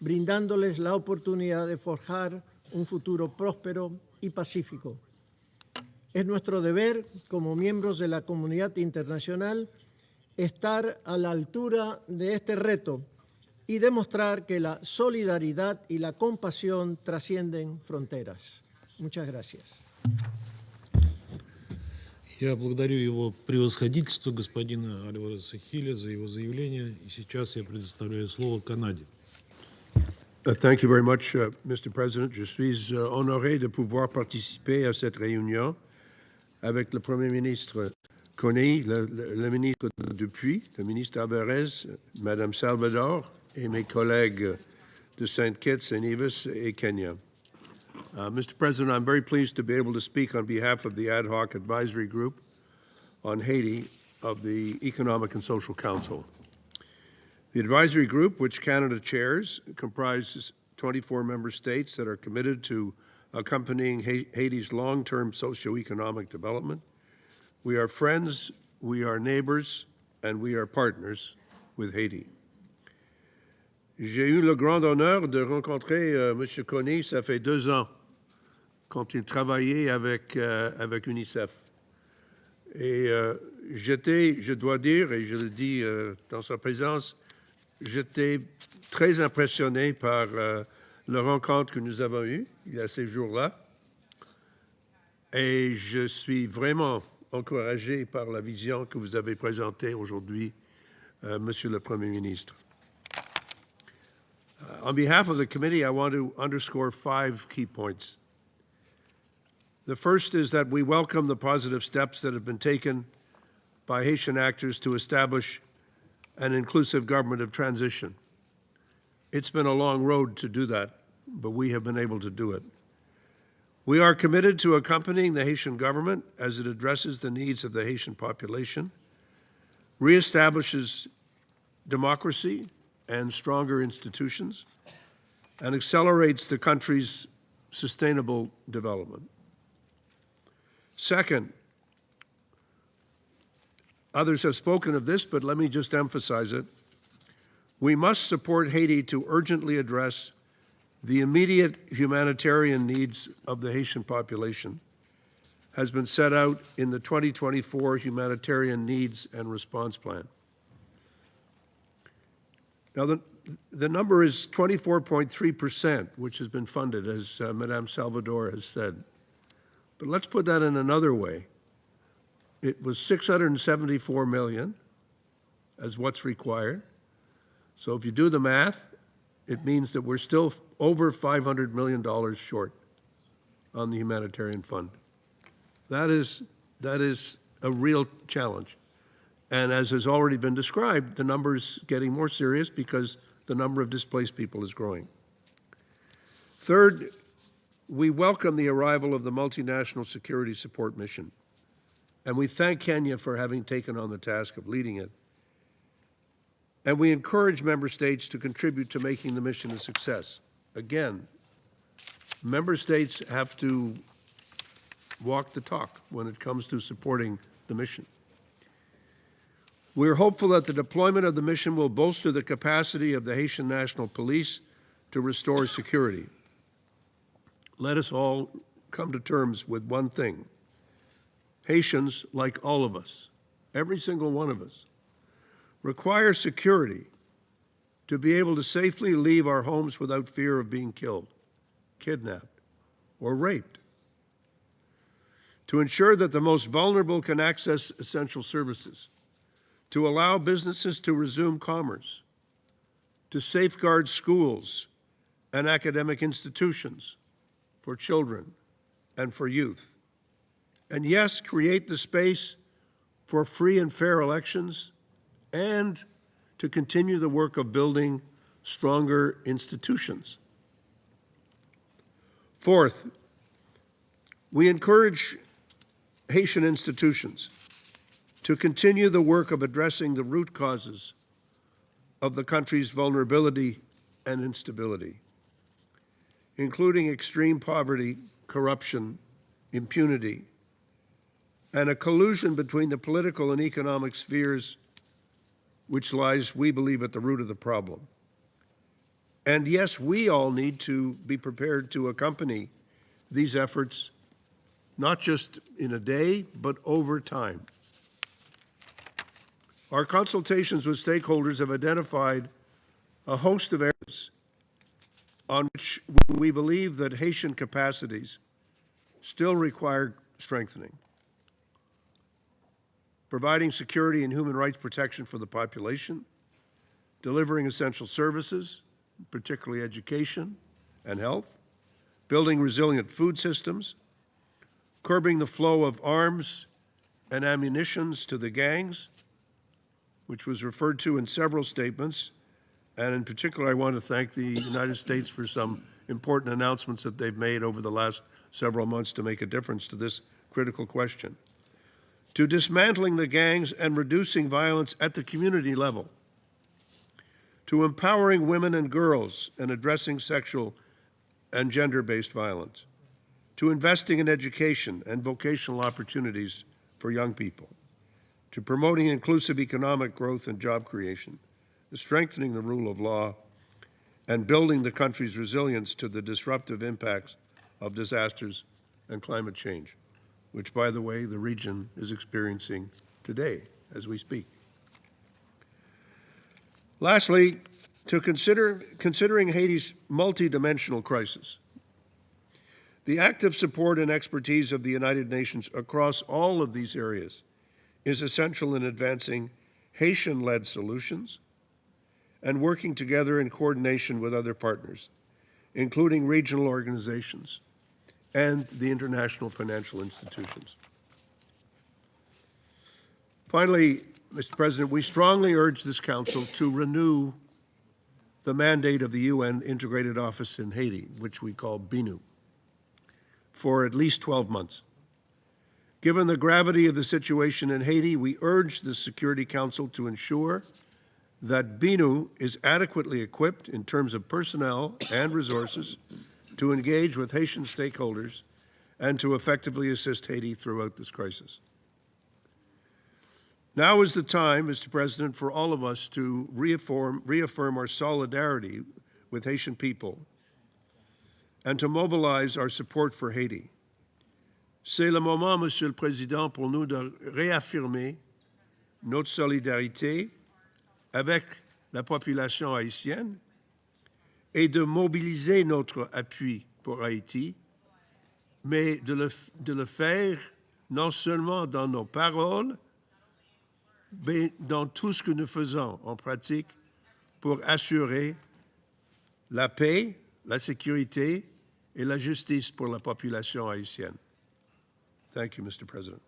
brindándoles la oportunidad de forjar un futuro próspero y pacífico. Es nuestro deber, como miembros de la comunidad internacional, estar a la altura de este reto y demostrar que la solidaridad y la compasión trascienden fronteras. Muchas gracias. Я благодарю его превосходительство, господина Альвареса Хиля, за его заявление. И сейчас я предоставляю слово Канаде. Thank you very much, Mr. President. Je suis honoré de pouvoir participer à cette réunion avec le Premier ministre Conille, le ministre Dupuis, le ministre Alvarez, Madame Salvador et mes collègues de St. Kitts and Nevis et Kenya. Mr. President, I'm very pleased to be able to speak on behalf of the Ad Hoc Advisory Group on Haiti of the Economic and Social Council. The advisory group, which Canada chairs, comprises 24 member states that are committed to accompanying Haiti's long-term socio-economic development. We are friends, we are neighbors, and we are partners with Haiti. J'ai eu le grand honneur de rencontrer M. Conille, ça fait 2 ans, quand il travaillait avec UNICEF. Et j'étais, je dois dire, et je le dis dans sa présence, j'étais très impressionné par la rencontre que nous avons eue il y a ces jours-là. Et je suis vraiment encouragé par la vision que vous avez présentée aujourd'hui, Monsieur le Premier ministre. On behalf of the committee, I want to underscore 5 key points. The first is that we welcome the positive steps that have been taken by Haitian actors to establish an inclusive government of transition. It's been a long road to do that, but we have been able to do it. We are committed to accompanying the Haitian government as it addresses the needs of the Haitian population, reestablishes democracy and stronger institutions, and accelerates the country's sustainable development. Second, Others have spoken of this, but let me just emphasize it. We must support Haiti to urgently address the immediate humanitarian needs of the Haitian population, has been set out in the 2024 Humanitarian Needs and Response Plan. Now, the number is 24.3%, which has been funded, as Madame Salvador has said. But let's put that in another way. It was $674 million as what's required. So if you do the math, it means that we're still over $500 million short on the humanitarian fund. That is a real challenge. And as has already been described, the number is getting more serious because the number of displaced people is growing. Third, we welcome the arrival of the Multinational Security Support Mission, and we thank Kenya for having taken on the task of leading it. And we encourage member states to contribute to making the mission a success. Again, member states have to walk the talk when it comes to supporting the mission. We're hopeful that the deployment of the mission will bolster the capacity of the Haitian National Police to restore security. Let us all come to terms with one thing. Haitians, like all of us, every single one of us, require security to be able to safely leave our homes without fear of being killed, kidnapped, or raped, to ensure that the most vulnerable can access essential services, to allow businesses to resume commerce, to safeguard schools and academic institutions for children and for youth, and yes, create the space for free and fair elections, and to continue the work of building stronger institutions. Fourth, we encourage Haitian institutions to continue the work of addressing the root causes of the country's vulnerability and instability, including extreme poverty, corruption, impunity, and a collusion between the political and economic spheres, which lies, we believe, at the root of the problem. And yes, we all need to be prepared to accompany these efforts, not just in a day, but over time. Our consultations with stakeholders have identified a host of areas on which we believe that Haitian capacities still require strengthening. Providing security and human rights protection for the population, delivering essential services, particularly education and health, building resilient food systems, curbing the flow of arms and ammunitions to the gangs, which was referred to in several statements, and in particular I want to thank the United States for some important announcements that they've made over the last several months to make a difference to this critical question, to dismantling the gangs and reducing violence at the community level, to empowering women and girls and addressing sexual and gender-based violence, to investing in education and vocational opportunities for young people, to promoting inclusive economic growth and job creation, to strengthening the rule of law, and building the country's resilience to the disruptive impacts of disasters and climate change, which, by the way, the region is experiencing today as we speak. Lastly, considering Haiti's multidimensional crisis, the active support and expertise of the United Nations across all of these areas is essential in advancing Haitian-led solutions and working together in coordination with other partners, including regional organizations and the international financial institutions. Finally, Mr. President, we strongly urge this Council to renew the mandate of the UN Integrated Office in Haiti, which we call BINU, for at least 12 months. Given the gravity of the situation in Haiti, we urge the Security Council to ensure that BINU is adequately equipped in terms of personnel and resources to engage with Haitian stakeholders and to effectively assist Haiti throughout this crisis. Now is the time, Mr. President, for all of us to reaffirm our solidarity with Haitian people and to mobilize our support for Haiti. C'est le moment, Monsieur le Président, pour nous de réaffirmer notre solidarité avec la population haïtienne et de mobiliser notre appui pour Haïti, mais de le faire non seulement dans nos paroles, mais dans tout ce que nous faisons en pratique pour assurer la paix, la sécurité et la justice pour la population haïtienne. Thank you, Mr. President.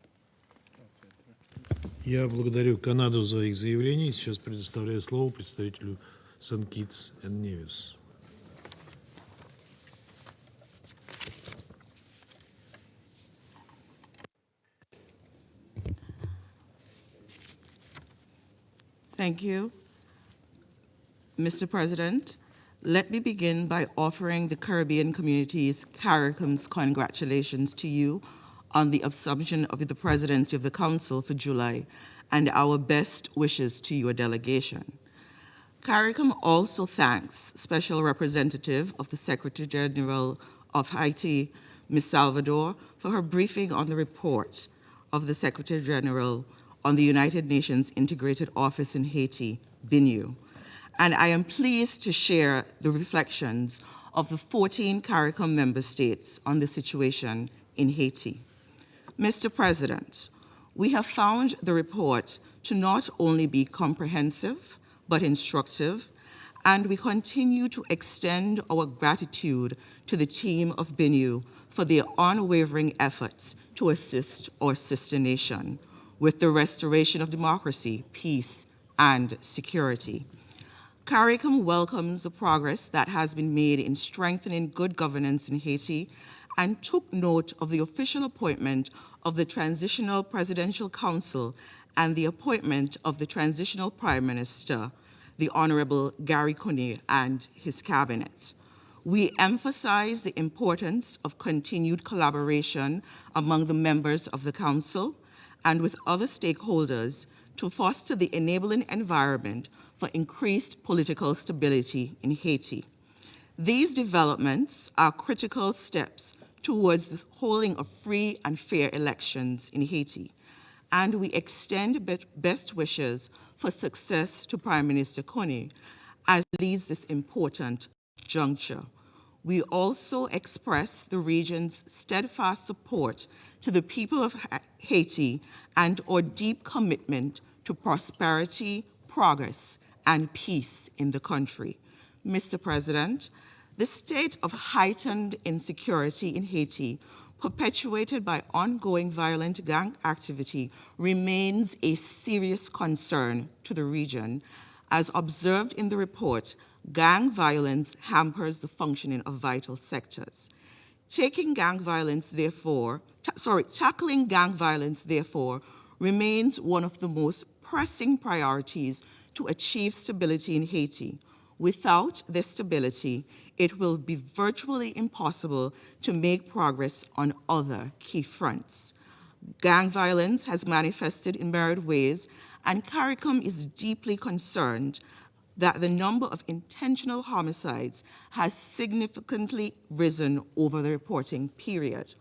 Я благодарю Канаду за их заявление. Сейчас предоставляю слово представителю St. Kitts and Nevis. Thank you. Mr. President, let me begin by offering the Caribbean community's CARICOM's congratulations to you on the assumption of the presidency of the Council for July, and our best wishes to your delegation. CARICOM also thanks Special Representative of the Secretary General of Haiti, Ms. Salvador, for her briefing on the report of the Secretary General on the United Nations Integrated Office in Haiti, BINU. And I am pleased to share the reflections of the 14 CARICOM member states on the situation in Haiti. Mr. President, we have found the report to not only be comprehensive, but instructive, and we continue to extend our gratitude to the team of BINU for their unwavering efforts to assist our sister nation with the restoration of democracy, peace, and security. CARICOM welcomes the progress that has been made in strengthening good governance in Haiti and took note of the official appointment of the Transitional Presidential Council and the appointment of the Transitional Prime Minister, the Honorable Garry Conille, and his cabinet. We emphasize the importance of continued collaboration among the members of the Council and with other stakeholders to foster the enabling environment for increased political stability in Haiti. These developments are critical steps towards the holding of free and fair elections in Haiti, and we extend best wishes for success to Prime Minister Conille as he leads this important juncture. We also express the region's steadfast support to the people of Haiti and our deep commitment to prosperity, progress, and peace in the country. Mr. President, the state of heightened insecurity in Haiti, perpetuated by ongoing violent gang activity, remains a serious concern to the region. As observed in the report, gang violence hampers the functioning of vital sectors. Tackling gang violence, therefore, remains one of the most pressing priorities to achieve stability in Haiti. Without this stability, it will be virtually impossible to make progress on other key fronts. Gang violence has manifested in myriad ways, and CARICOM is deeply concerned that the number of intentional homicides has significantly risen over the reporting period.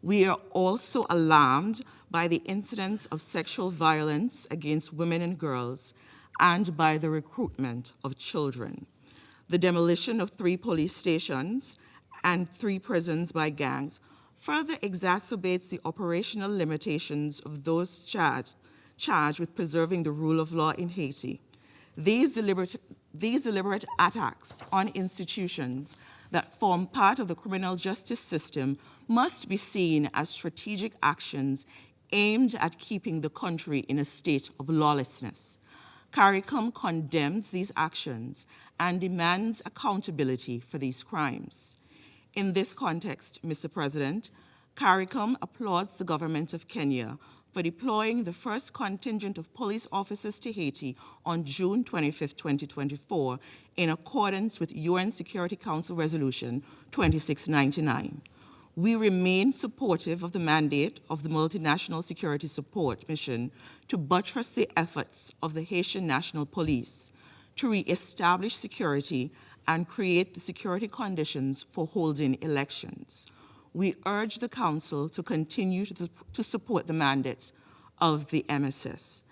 We are also alarmed by the incidence of sexual violence against women and girls and by the recruitment of children. The demolition of 3 police stations and 3 prisons by gangs further exacerbates the operational limitations of those charged with preserving the rule of law in Haiti. These deliberate attacks on institutions that form part of the criminal justice system must be seen as strategic actions aimed at keeping the country in a state of lawlessness. CARICOM condemns these actions and demands accountability for these crimes. In this context, Mr. President, CARICOM applauds the government of Kenya for deploying the first contingent of police officers to Haiti on June 25, 2024, in accordance with UN Security Council Resolution 2699. We remain supportive of the mandate of the Multinational Security Support Mission to buttress the efforts of the Haitian National Police to re-establish security and create the security conditions for holding elections. We urge the Council to continue to support the mandates of the MSS.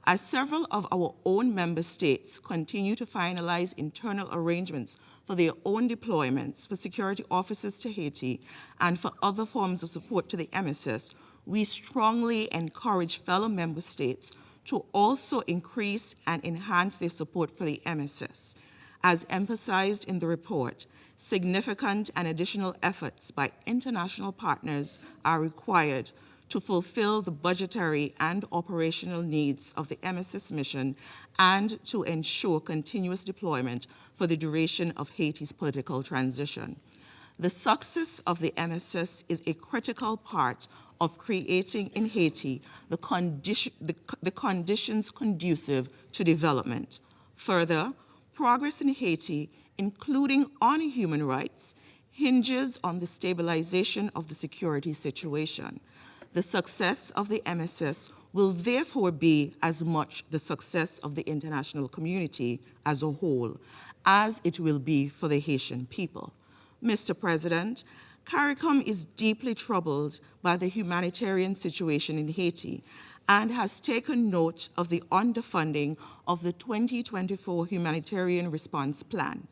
As several of our own member states continue to finalize internal arrangements for their own deployments for security officers to Haiti and for other forms of support to the MSS, we strongly encourage fellow member states to also increase and enhance their support for the MSS. As emphasized in the report, significant and additional efforts by international partners are required to fulfill the budgetary and operational needs of the MSS mission and to ensure continuous deployment for the duration of Haiti's political transition. The success of the MSS is a critical part of creating in Haiti the conditions conducive to development. Further, progress in Haiti, including on human rights, hinges on the stabilization of the security situation. The success of the MSS will therefore be as much the success of the international community as a whole as it will be for the Haitian people. Mr. President, CARICOM is deeply troubled by the humanitarian situation in Haiti and has taken note of the underfunding of the 2024 Humanitarian Response Plan.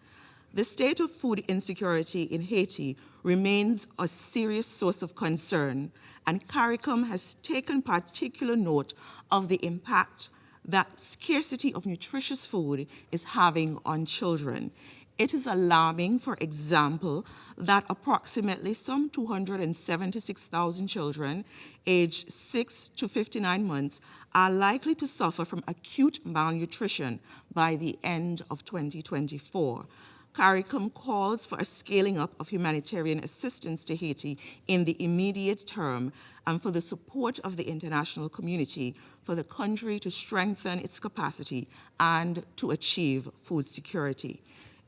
The state of food insecurity in Haiti remains a serious source of concern, and CARICOM has taken particular note of the impact that scarcity of nutritious food is having on children. It is alarming, for example, that approximately some 276,000 children aged 6 to 59 months are likely to suffer from acute malnutrition by the end of 2024. CARICOM calls for a scaling up of humanitarian assistance to Haiti in the immediate term and for the support of the international community for the country to strengthen its capacity and to achieve food security.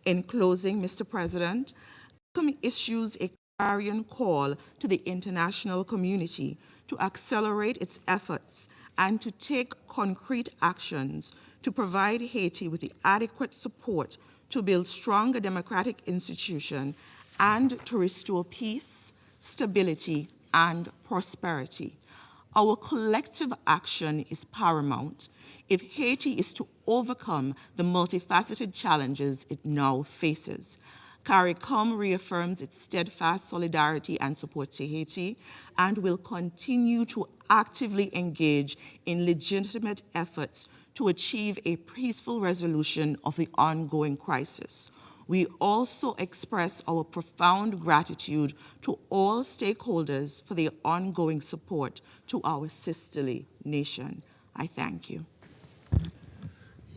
In closing, Mr. President, CARICOM issues a clarion call to the international community to accelerate its efforts and to take concrete actions to provide Haiti with the adequate support to build stronger democratic institutions and to restore peace, stability, and prosperity. Our collective action is paramount if Haiti is to overcome the multifaceted challenges it now faces. CARICOM reaffirms its steadfast solidarity and support to Haiti and will continue to actively engage in legitimate efforts to achieve a peaceful resolution of the ongoing crisis. We also express our profound gratitude to all stakeholders for their ongoing support to our sisterly nation. I thank you.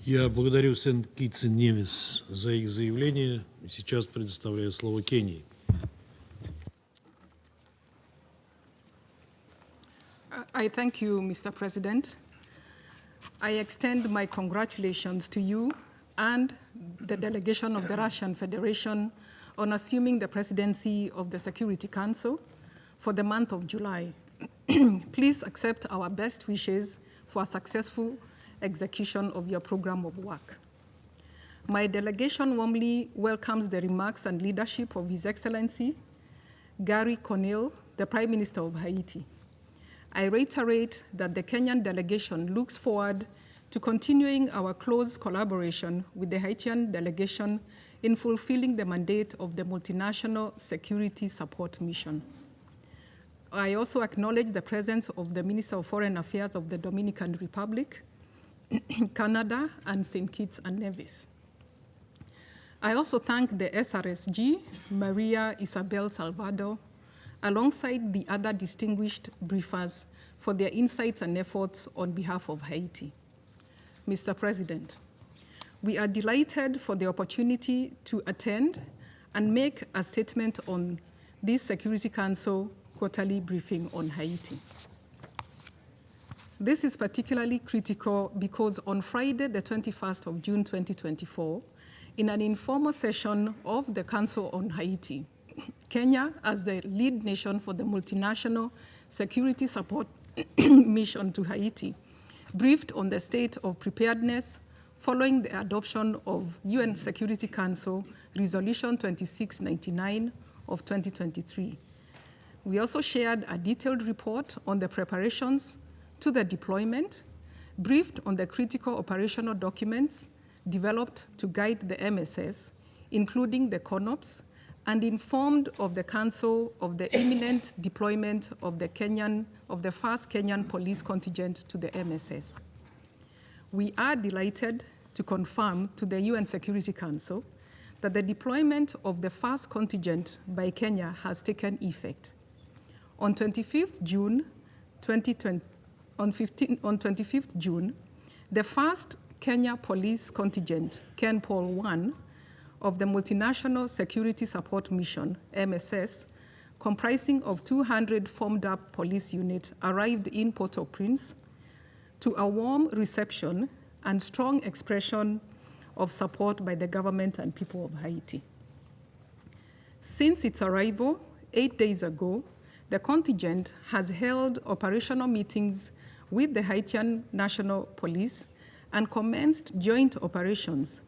Я благодарю Сент-Китс и Невис за их заявление. Сейчас предоставляю слово Кении. I thank you, Mr. President. I extend my congratulations to you and the delegation of the Russian Federation on assuming the presidency of the Security Council for the month of July. Please accept our best wishes for a successful execution of your program of work. My delegation warmly welcomes the remarks and leadership of His Excellency Garry, the Prime Minister of Haiti. I reiterate that the Kenyan delegation looks forward to continuing our close collaboration with the Haitian delegation in fulfilling the mandate of the Multinational Security Support Mission. I also acknowledge the presence of the Minister of Foreign Affairs of the Dominican Republic, Canada, and St. Kitts and Nevis. I also thank the SRSG, Maria Isabel Salvador, alongside the other distinguished briefers for their insights and efforts on behalf of Haiti. Mr. President, we are delighted for the opportunity to attend and make a statement on this Security Council quarterly briefing on Haiti. This is particularly critical because on Friday, the 21st of June 2024, in an informal session of the Council on Haiti, Kenya, as the lead nation for the multinational security support mission to Haiti, briefed on the state of preparedness following the adoption of UN Security Council Resolution 2699 of 2023. We also shared a detailed report on the preparations to the deployment, briefed on the critical operational documents developed to guide the MSS, including the CONOPS, and informed of the Council of the imminent deployment of the first Kenyan police contingent to the MSS. We are delighted to confirm to the UN Security Council that the deployment of the first contingent by Kenya has taken effect. On 25th June, 25th June, the first Kenya police contingent, KenPol 1, of the Multinational Security Support Mission, MSS, comprising of 200 formed-up police units, arrived in Port-au-Prince to a warm reception and strong expression of support by the government and people of Haiti. Since its arrival 8 days ago, the contingent has held operational meetings with the Haitian National Police and commenced joint operations,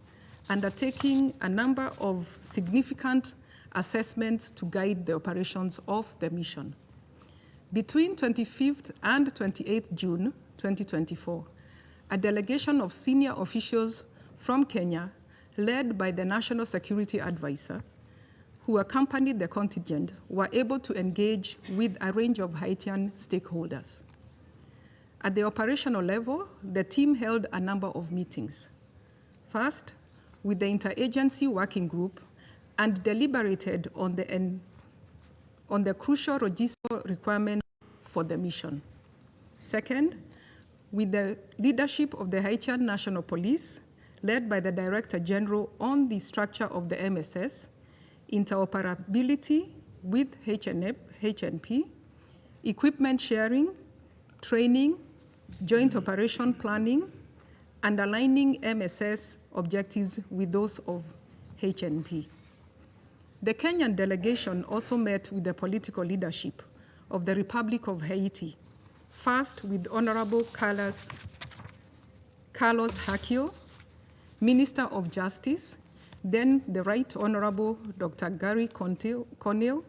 undertaking a number of significant assessments to guide the operations of the mission. Between 25th and 28th June 2024, a delegation of senior officials from Kenya, led by the National Security Advisor, who accompanied the contingent, were able to engage with a range of Haitian stakeholders. At the operational level, the team held a number of meetings. First, with the interagency working group, and deliberated on the crucial logistical requirements for the mission. Second, with the leadership of the Haitian National Police, led by the Director General on the structure of the MSS, interoperability with HNP, equipment sharing, training, joint operation planning, and aligning MSS objectives with those of HNP. The Kenyan delegation also met with the political leadership of the Republic of Haiti, first with Honorable Carlos Hakil, Minister of Justice, then the Right Honorable Dr. Garry Conille,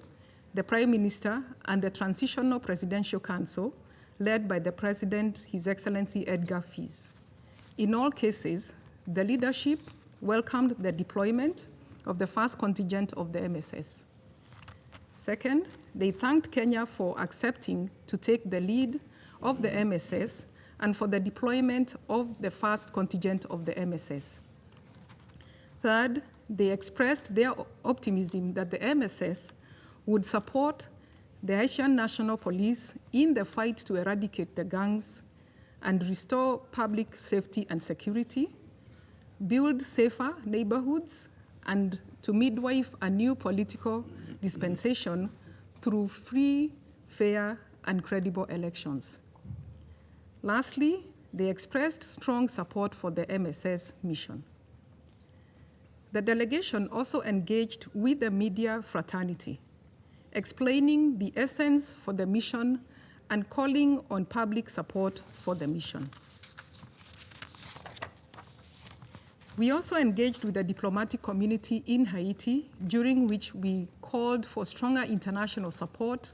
the Prime Minister, and the Transitional Presidential Council, led by the President, His Excellency Edgar Fils. In all cases, the leadership welcomed the deployment of the first contingent of the MSS. Second, they thanked Kenya for accepting to take the lead of the MSS and for the deployment of the first contingent of the MSS. Third, they expressed their optimism that the MSS would support the Haitian National Police in the fight to eradicate the gangs and restore public safety and security, build safer neighborhoods, and to midwife a new political dispensation through free, fair, and credible elections. Lastly, they expressed strong support for the MSS mission. The delegation also engaged with the media fraternity, explaining the essence for the mission and calling on public support for the mission. We also engaged with the diplomatic community in Haiti, during which we called for stronger international support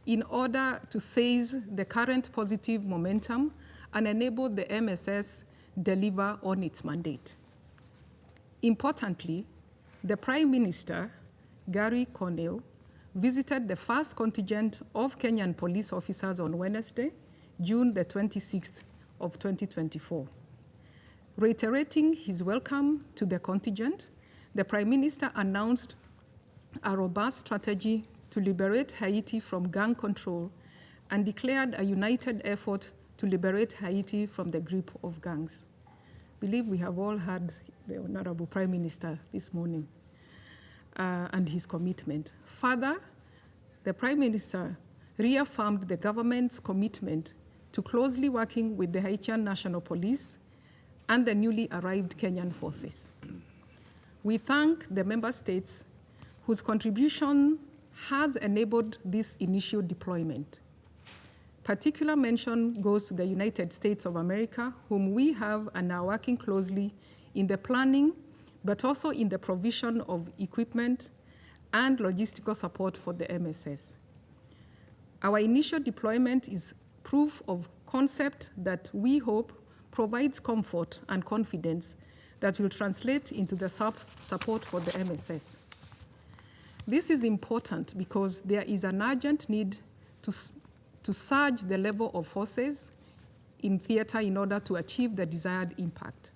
in order to seize the current positive momentum and enable the MSS deliver on its mandate. Importantly, the Prime Minister, Garry Conille, visited the first contingent of Kenyan police officers on Wednesday, June the 26th of 2024. Reiterating his welcome to the contingent, the Prime Minister announced a robust strategy to liberate Haiti from gang control and declared a united effort to liberate Haiti from the grip of gangs. I believe we have all heard the Honorable Prime Minister this morning and his commitment. Further, the Prime Minister reaffirmed the government's commitment to closely working with the Haitian National Police and the newly arrived Kenyan forces. We thank the member states whose contribution has enabled this initial deployment. Particular mention goes to the United States of America, whom we have and are working closely in the planning, but also in the provision of equipment and logistical support for the MSS. Our initial deployment is proof of concept that we hope provides comfort and confidence that will translate into the support for the MSS. This is important because there is an urgent need to surge the level of forces in theater in order to achieve the desired impact.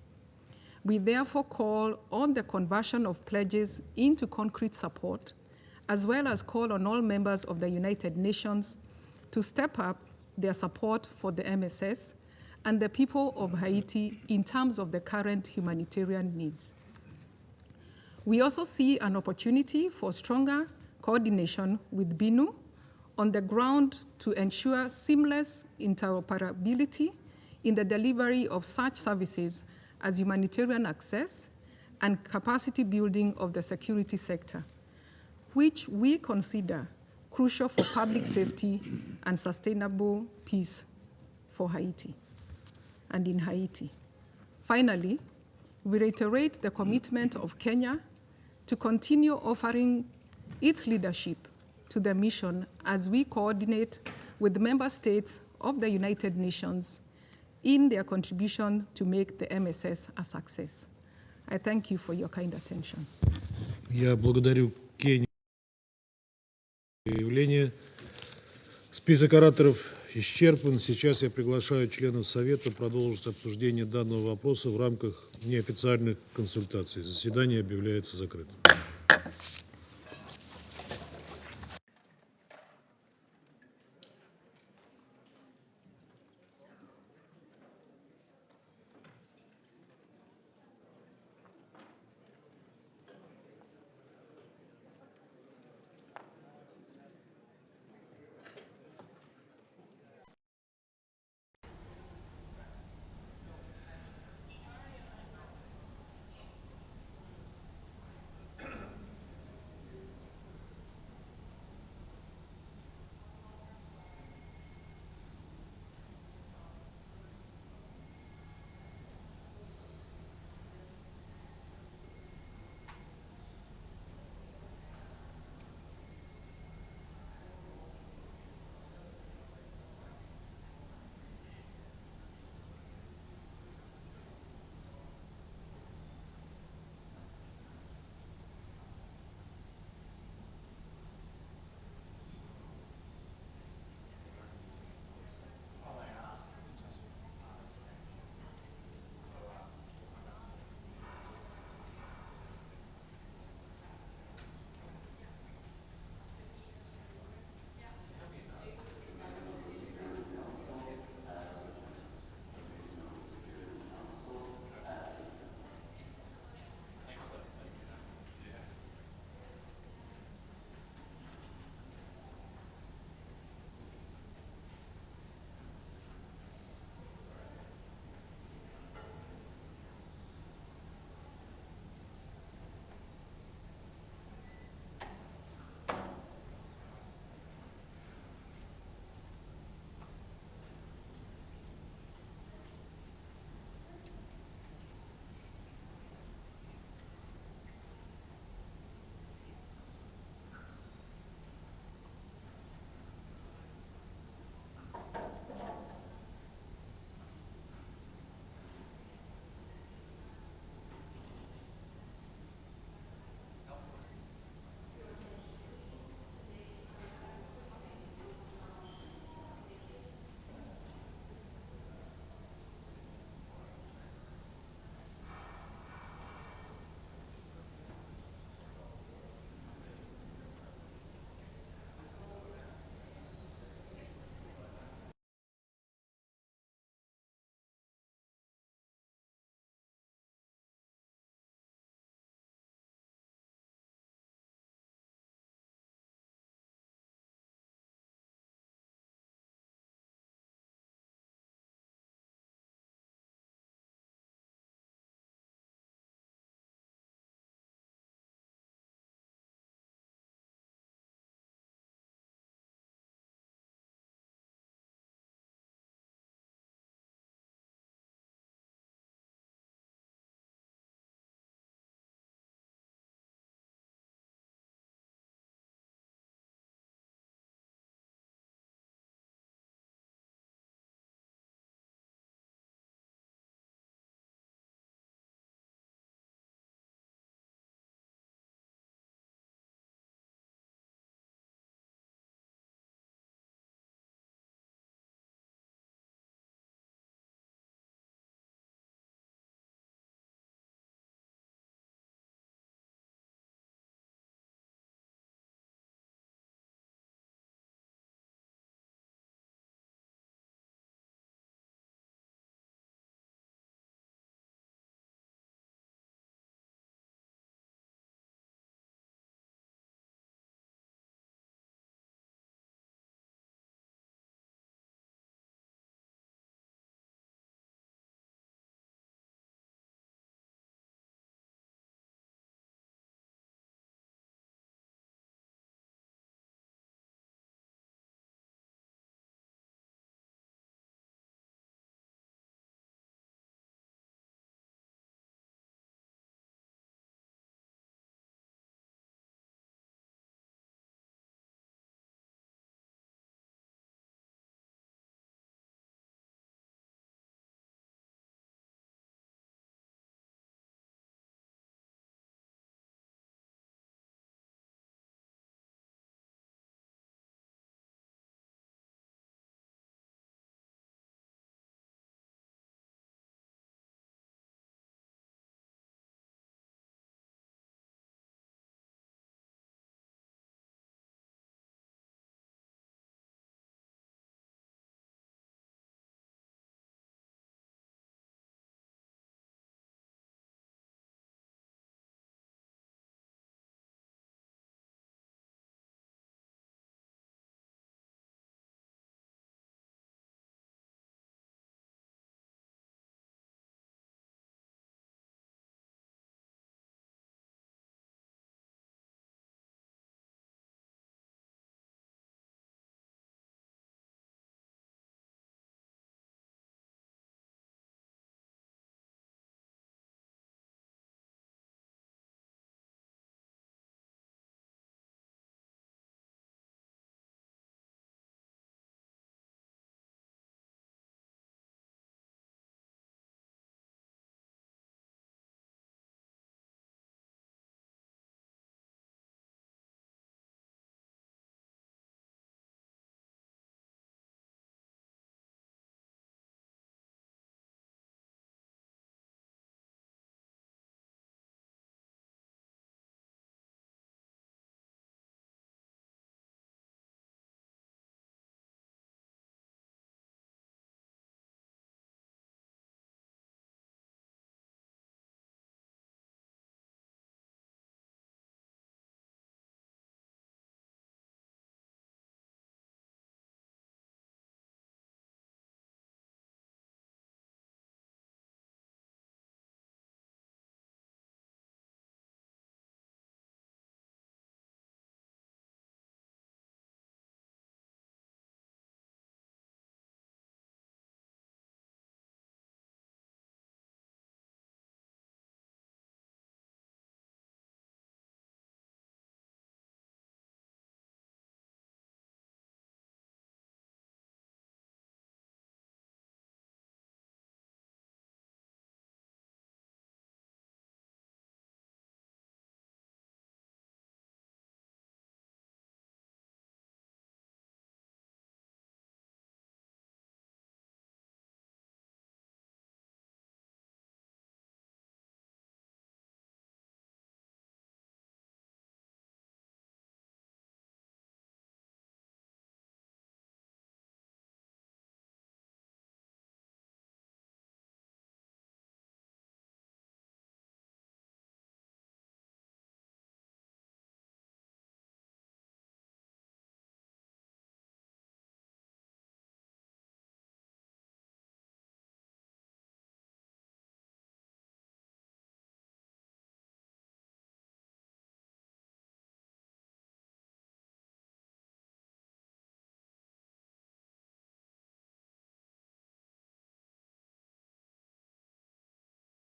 We therefore call on the conversion of pledges into concrete support, as well as call on all members of the United Nations to step up their support for the MSS and the people of Haiti in terms of the current humanitarian needs. We also see an opportunity for stronger coordination with BINU on the ground to ensure seamless interoperability in the delivery of such services as humanitarian access and capacity building of the security sector, which we consider crucial for public safety and sustainable peace for Haiti and in Haiti. Finally, we reiterate the commitment of Kenya to continue offering its leadership to the mission as we coordinate with the member states of the United Nations in their contribution to make the MSS a success. I thank you for your kind attention. Я благодарю Кению за заявление. Список ораторов исчерпан. Сейчас я приглашаю членов Совета продолжить обсуждение данного вопроса в рамках неофициальных консультаций. Заседание объявляется закрытым.